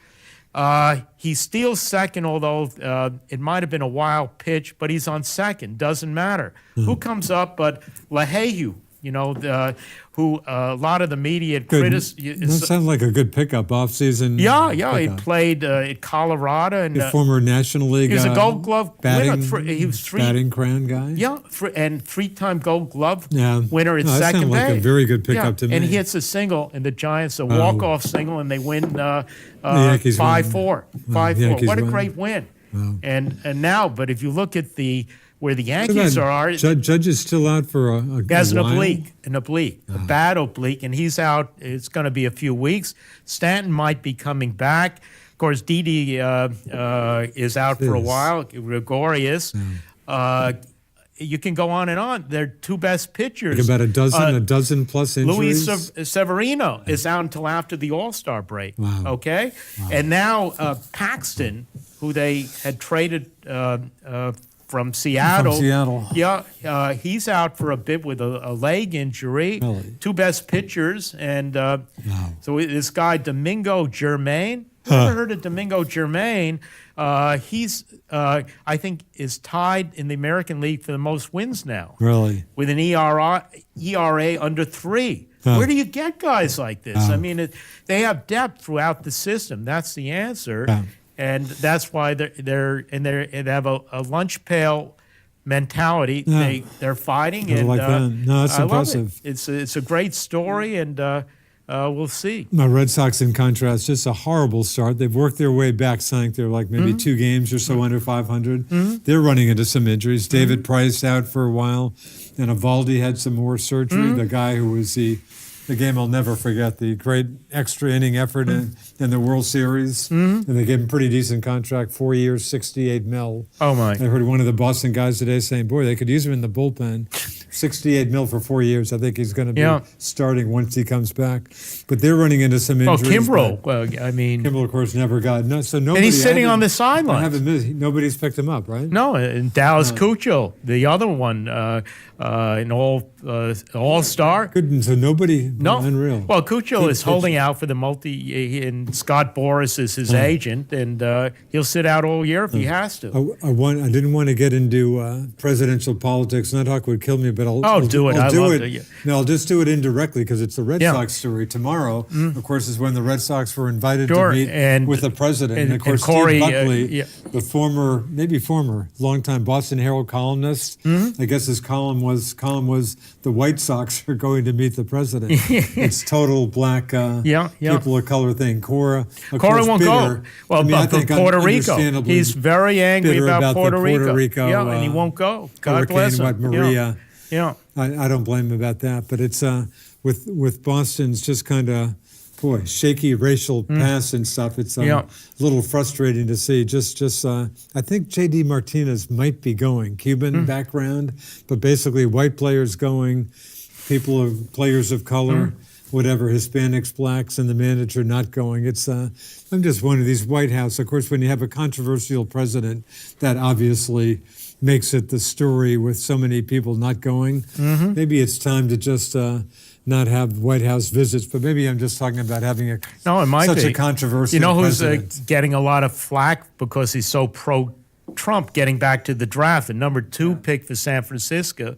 He steals second, although it might have been a wild pitch, but he's on second. Doesn't matter. Who comes up but LeHayu, who a lot of the media criticized. That sounds like a good pickup offseason. Yeah. Pickup. He played at Colorado. And former National League. He was a Gold Glove batting, winner. He was batting crown guy. Yeah, and 3-time Gold Glove winner at second base. That sounds like a very good pickup to me. And he hits a single, and the Giants a walk-off single, and they win 5-4. 5-4. What a win. Great win. Wow. And now, but if you look at where the Yankees are, Judge is still out for a he has an while. oblique, a bad oblique, and he's out. It's going to be a few weeks. Stanton might be coming back. Of course, Didi is out for a while. Gregorius. You can go on and on. They're 2 best pitchers. Like about a dozen plus injuries. Luis Severino is out until after the All-Star break. Wow. Okay? Wow. And now Paxton, who they had traded from Seattle. Yeah, he's out for a bit with a leg injury. Really? 2 best pitchers. And so this guy, Domingo Germain. Never heard of Domingo Germain. He's, I think, is tied in the American League for the most wins now. Really? With an ERA under 3. Where do you get guys like this? I mean, they have depth throughout the system. That's the answer, and that's why they have a lunch pail mentality. They're fighting, and like that. No, that's impressive. It's a great story, and we'll see. My Red Sox, in contrast, just a horrible start. They've worked their way back, sank. They're like maybe 2 games or so under 500. They're running into some injuries. David Price out for a while, and Evaldi had some more surgery. The guy who was the game I'll never forget, the great extra inning effort in the World Series. And they gave him a pretty decent contract, 4 years, $68 million. Oh, my. I heard one of the Boston guys today saying, boy, they could use him in the bullpen. $68 million for 4 years. I think he's going to be Yeah. starting once he comes back. But they're running into some Well, injuries. Kimbrel, well, I mean, Kimbrel, of course, never got so nobody. and he's sitting I on the haven't- I sidelines. haven't missed- nobody's picked him up, right? No, and Dallas Cuccio, the other one, an all-star. Good. And so nobody. No, Unreal. well, Cuccio is Keep holding out for the and Scott Boras is his agent, and he'll sit out all year if he has to. I didn't want to get into presidential politics. Not talk would kill me, but I'll do it. I'll I do love it. it, yeah. No, I'll just do it indirectly because it's the Red Yeah. Sox story. Tomorrow, of course, is when the Red Sox were invited Sure, to meet and- with the president. And, of and course, Corey, Steve Buckley, yeah. the former, longtime Boston Herald columnist. I guess his column was the White Sox are going to meet the president. It's total black Yeah. people of color thing. Cora Cora won't go. Well, I mean, I but think Puerto Rico. understandably He's very angry bitter about the Puerto Rico. Rico, and he won't go. God Hurricane, bless him. Maria. Yeah. I don't blame him about that, but it's with Boston's just kind of shaky racial past and stuff. It's a little frustrating to see. I think J.D. Martinez might be going, Cuban background, but basically white players going, players of color, whatever, Hispanics, blacks, and the manager not going. I'm just one of these White House. Of course, when you have a controversial president, that obviously makes it the story with so many people not going. Maybe it's time to just not have White House visits, but maybe I'm just talking about having It might such be. a controversial You know who's president. getting a lot of flack because he's so pro-Trump getting back to the draft? The number 2 pick for San Francisco,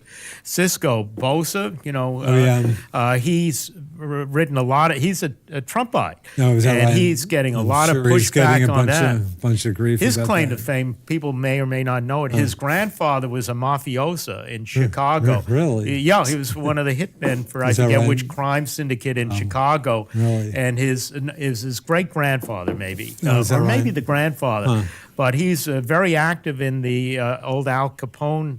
Bosa. He's written a lot of. He's a Trumpite, Is that and right? he's getting a I'm lot sure of he's getting pushback on that. bunch of grief. His about claim that. to fame, people may or may not know it. His grandfather was a mafiosa in Chicago. Really? Yeah, he was one of the hitmen for I Is that forget right? which crime syndicate in Chicago. Really? And his great grandfather, maybe, Oh, is that or maybe right? the grandfather. But he's very active in the old Al Capone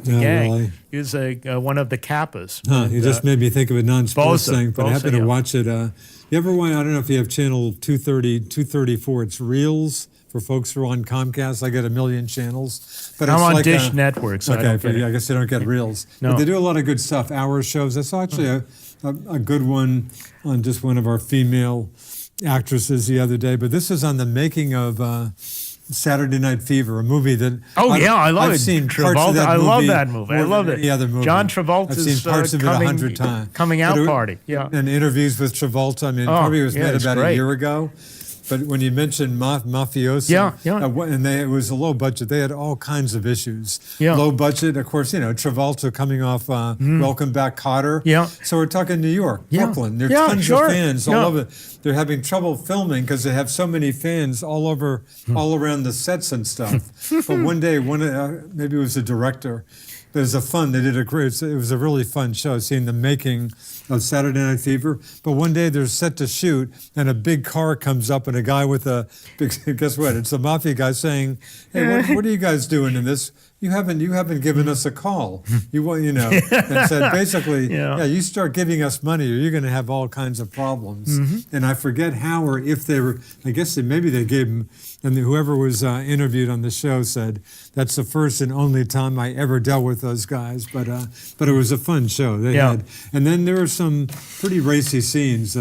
gang. really? He was one of the Kappas. You just made me think of a non-sports Bosa, thing, but I happen to yeah. watch it. You ever want? I don't know if you have channel 234. It's Reels for folks who are on Comcast. I get a million channels, but I'm it's on like Dish Network, so I okay, don't but get it. I guess they don't get Reels. No. But they do a lot of good stuff. Hour shows. I saw actually a good one on just one of our female actresses the other day. But this is on the making of Saturday Night Fever, a movie that I love I've it. seen parts Travolta, of that I movie love that movie. I more than love it. any other movie. John Travolta's I've seen parts of it 100 times. coming out But party. Yeah. And interviews with Travolta. I mean, probably was made it's about a great. year ago. But when you mentioned mafioso, and it was a low budget. They had all kinds of issues. Yeah. Low budget, of course. Travolta coming off Welcome Back, Kotter. Yeah. So we're talking New York, Yeah. Brooklyn. There are Yeah, tons sure. of fans all Yeah. over. They're having trouble filming because they have so many fans all around the sets and stuff. But one day, maybe it was a director. They did a great. It was a really fun show, seeing the making of Saturday Night Fever. But one day they're set to shoot, and a big car comes up, and a guy with a big. Guess what? It's the mafia guy saying, "Hey, what are you guys doing in this? You haven't given us a call. And said basically, you start giving us money, or you're going to have all kinds of problems." And I forget how or if they were. I guess maybe they gave him. And whoever was interviewed on the show said, "That's the first and only time I ever dealt with those guys." But it was a fun show. And then there were some pretty racy scenes.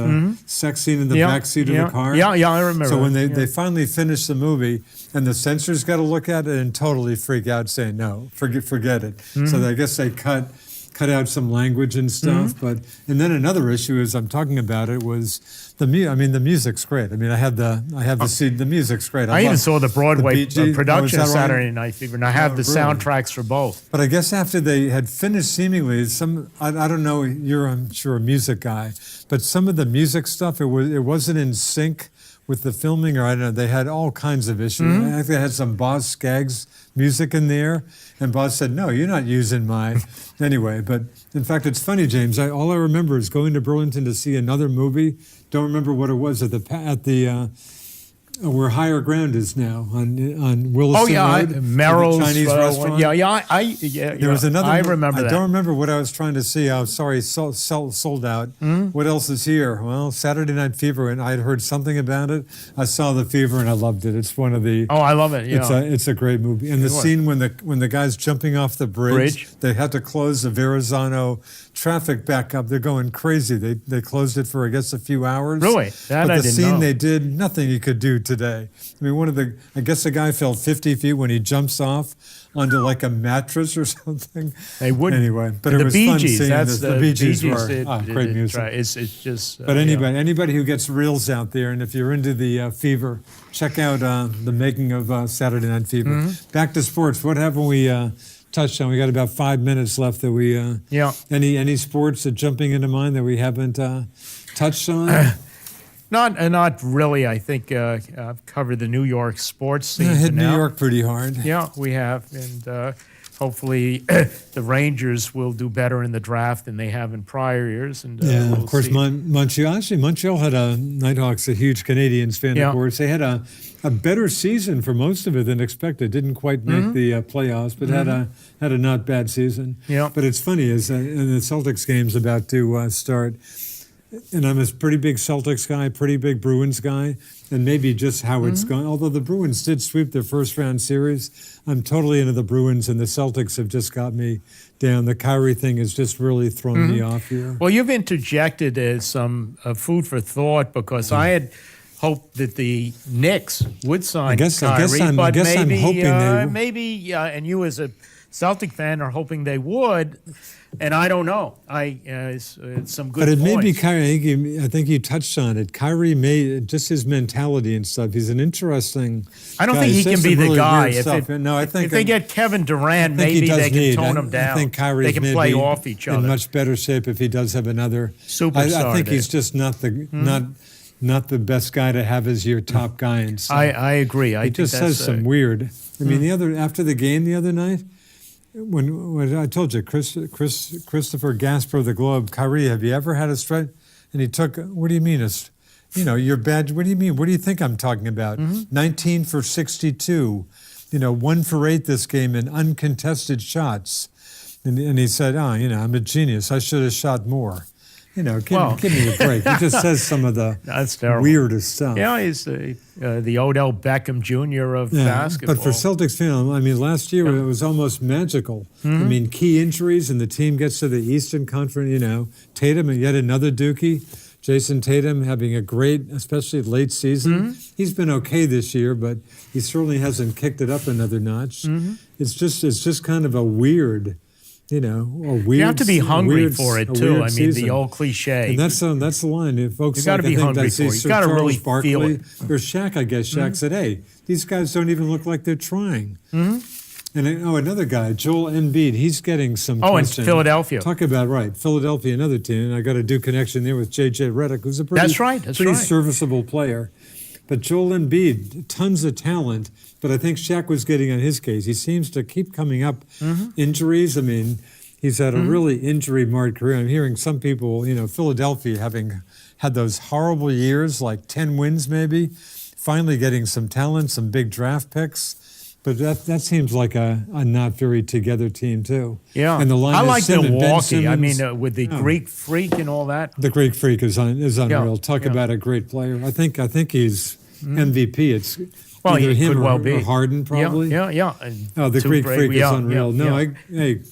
Sex scene in the back seat of the car. Yeah, I remember. So when they finally finished the movie, and the censors got to look at it and totally freak out, saying, "No, forget it." So I guess they cut out some language and stuff. And then another issue is I'm talking about it was the music's great. I mean, I have the CD. The music's great. I even saw the Broadway Bee Gees. production Oh, of is that right? Saturday Night Fever, and I have the really? soundtracks for both. But I guess after they had finished, seemingly I don't know. I'm sure a music guy, but some of the music stuff it wasn't in sync with the filming, or I don't know. They had all kinds of issues. I think they had some Boz Scaggs music in there, and Boz said, "No, you're not using my." Anyway, but in fact, it's funny, James. All I remember is going to Burlington to see another movie. Don't remember what it was at the where Higher Ground is now on Williston Road. Merrill's the Chinese restaurant. There was another. I remember that. I don't remember what I was trying to see. I'm sorry, sold out. What else is here? Well, Saturday Night Fever, and I had heard something about it. I saw The Fever, and I loved it. It's one of the. Oh, I love it. Yeah. It's a great movie. And the scene when the guy's jumping off the bridge, they had to close the Verrazano traffic back up. They're going crazy. They closed it for, I guess, a few hours. Really? But the scene they did, nothing you could do today. I mean, I guess the guy fell 50 feet when he jumps off onto like a mattress or something. They would anyway, but it was Bee fun Gees, seeing that's this. The Bee Gees were great did music. It's just. But anybody who gets reels out there, and if you're into the Fever, check out the making of Saturday Night Fever. Back to sports. What haven't we touched on? We got about 5 minutes left. That we any sports that jumping into mind that we haven't touched on? Not really. I think I've covered the New York sports scene. Hit now. New York pretty hard. Yeah, we have, and hopefully the Rangers will do better in the draft than they have in prior years. And we'll of course, see. Montreal had a Nighthawks, a huge Canadiens fan, of course. They had a better season for most of it than expected. Didn't quite make the playoffs, but had a not bad season. Yeah. But it's funny is in the Celtics game's about to start. And I'm a pretty big Celtics guy, pretty big Bruins guy, and maybe just how it's gone. Although the Bruins did sweep their first-round series, I'm totally into the Bruins, and the Celtics have just got me down. The Kyrie thing has just really thrown me off here. Well, you've interjected some food for thought because I had hoped that the Knicks would sign Kyrie, I'm hoping maybe, and you as a Celtic fan are hoping they would, and I don't know. It's some good. But it points. may be Kyrie. I think you touched on it. Kyrie may just his mentality and stuff. He's an interesting. I don't guy. think he can be the guy. If they get Kevin Durant, maybe they can tone him down. I think Kyrie they can play off each other. In much better shape if he does have another superstar. I think he's just not the best guy to have as your top guy. And so I agree. He just says some weird. I mean, after the game the other night. When I told you, Christopher Gasper of the Globe, Kyrie, have you ever had a strike? And he took, what do you mean? You're bad. What do you mean? What do you think I'm talking about? 19 for 62, 1 for 8 this game in uncontested shots. And he said, I'm a genius. I should have shot more. Give me a break. He just says some of the weirdest stuff. Yeah, he's the Odell Beckham Jr. of basketball. But for Celtics fans, last year it was almost magical. I mean, key injuries and the team gets to the Eastern Conference, Tatum and yet another Dookie. Jason Tatum having a great, especially late season. He's been okay this year, but he certainly hasn't kicked it up another notch. It's just kind of a weird... a weird. You have to be hungry for it too. I mean, the old cliche. And that's the line. If folks, you got to be hungry for it. You got to really feel it. Or Shaq, I guess. Shaq said, "Hey, these guys don't even look like they're trying." And another guy, Joel Embiid, he's getting some. In Philadelphia. Talk about Philadelphia, another team. And I got a Duke connection there with JJ Redick, who's a pretty serviceable player. But Joel Embiid, tons of talent. But I think Shaq was getting on his case. He seems to keep coming up injuries. I mean, he's had a really injury-marred career. I'm hearing some people, Philadelphia having had those horrible years, like 10 wins maybe, finally getting some talent, some big draft picks. But that seems like a not very together team, too. Yeah. And the line I like Milwaukee. I mean, with the Greek Freak and all that. The Greek Freak is unreal. Talk about a great player. I think he's MVP. It's either him or Harden, probably. Yeah. The Greek Freak is unreal.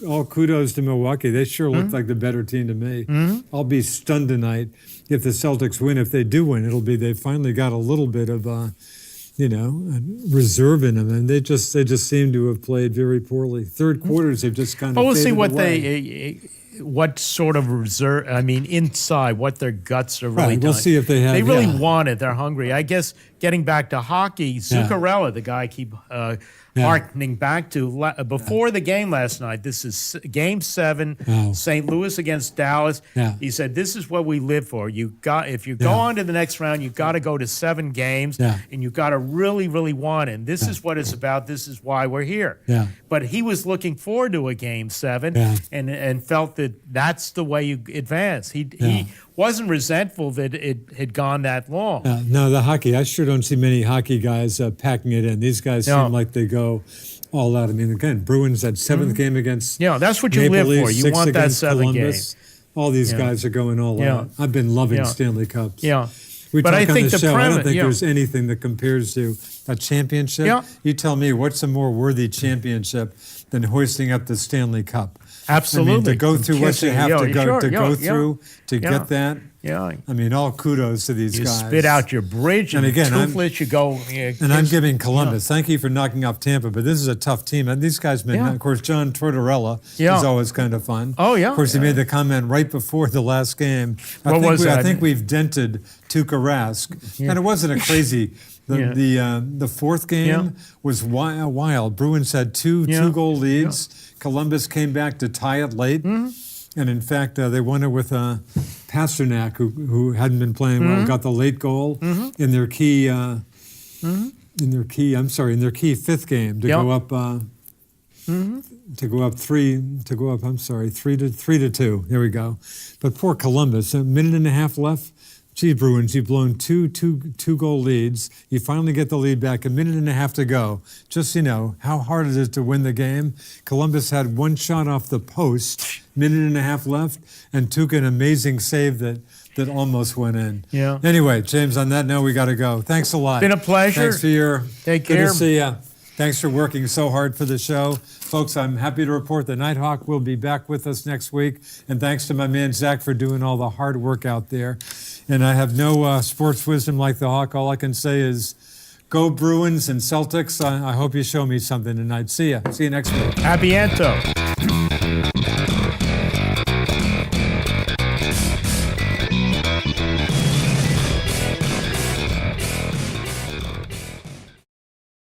All kudos to Milwaukee. They sure look like the better team to me. I'll be stunned tonight if the Celtics win. If they do win, it'll be they finally got a little bit of reserve in them, and they just seem to have played very poorly. Third quarters, they've just kind of. We'll see what away. what sort of reserve. I mean, inside what their guts are really. Right, we'll see if they have. They really want it. They're hungry. I guess getting back to hockey, Zuccarello, the guy I keep harkening back to before the game last night. This is Game 7, St. Louis against Dallas. He said, "This is what we live for. If you go on to the next round, you got to go to 7 games, and you got to really, really want it. And this is what it's about. This is why we're here." But he was looking forward to a Game 7, and felt that that's the way you advance. He wasn't resentful that it had gone that long. No, the hockey. I sure sure don't see many hockey guys packing it in. These guys No. seem like they go all out. I mean, again, Bruins that seventh game against Yeah, that's what you Maple live for. Leafs, You 6 want that against seventh Columbus. All these guys are going all Yeah. out. I've been loving Yeah. Stanley Cups. Yeah. We But talk I on think the the show. I don't think yeah. there's anything that compares to a championship. Yeah. You tell me, what's a more worthy championship than hoisting up the Stanley Cup? Absolutely. I mean, to go through what you Kissing, have to go sure, through to Yeah. get that. Yeah. I mean, all kudos to these You guys. spit out your bridge, and, And again, toothless, you go. And I'm giving Columbus. Thank you for knocking off Tampa, but this is a tough team. And these guys made, Yeah. of course, John Tortorella Yeah. is always kind of fun. Oh, yeah. Of course, he made the comment right before the last game. What was I that? think we've dented Tuukka Rask, and it wasn't a crazy. The fourth game Yeah. was wild. Bruins had two goal leads. Columbus came back to tie it late. And in fact, they won it with Pasternak, who hadn't been playing well, got the late goal in their key. In their key fifth game to go up. To go up 3-2. There we go. But poor Columbus, a minute and a half left. Gee, Bruins, you've blown two goal leads. You finally get the lead back, a minute and a half to go. Just so you know how hard it is to win the game. Columbus had one shot off the post, minute and a half left, and took an amazing save that almost went in. Yeah. Anyway, James, on that note, we got to go. Thanks a lot. Been a pleasure. Thanks for your. Take Good care. to see you. Thanks for working so hard for the show. Folks, I'm happy to report that Nighthawk will be back with us next week. And thanks to my man Zach for doing all the hard work out there. And I have no sports wisdom like the Hawk. All I can say is go Bruins and Celtics. I hope you show me something tonight. See ya. See you next week. Abiento.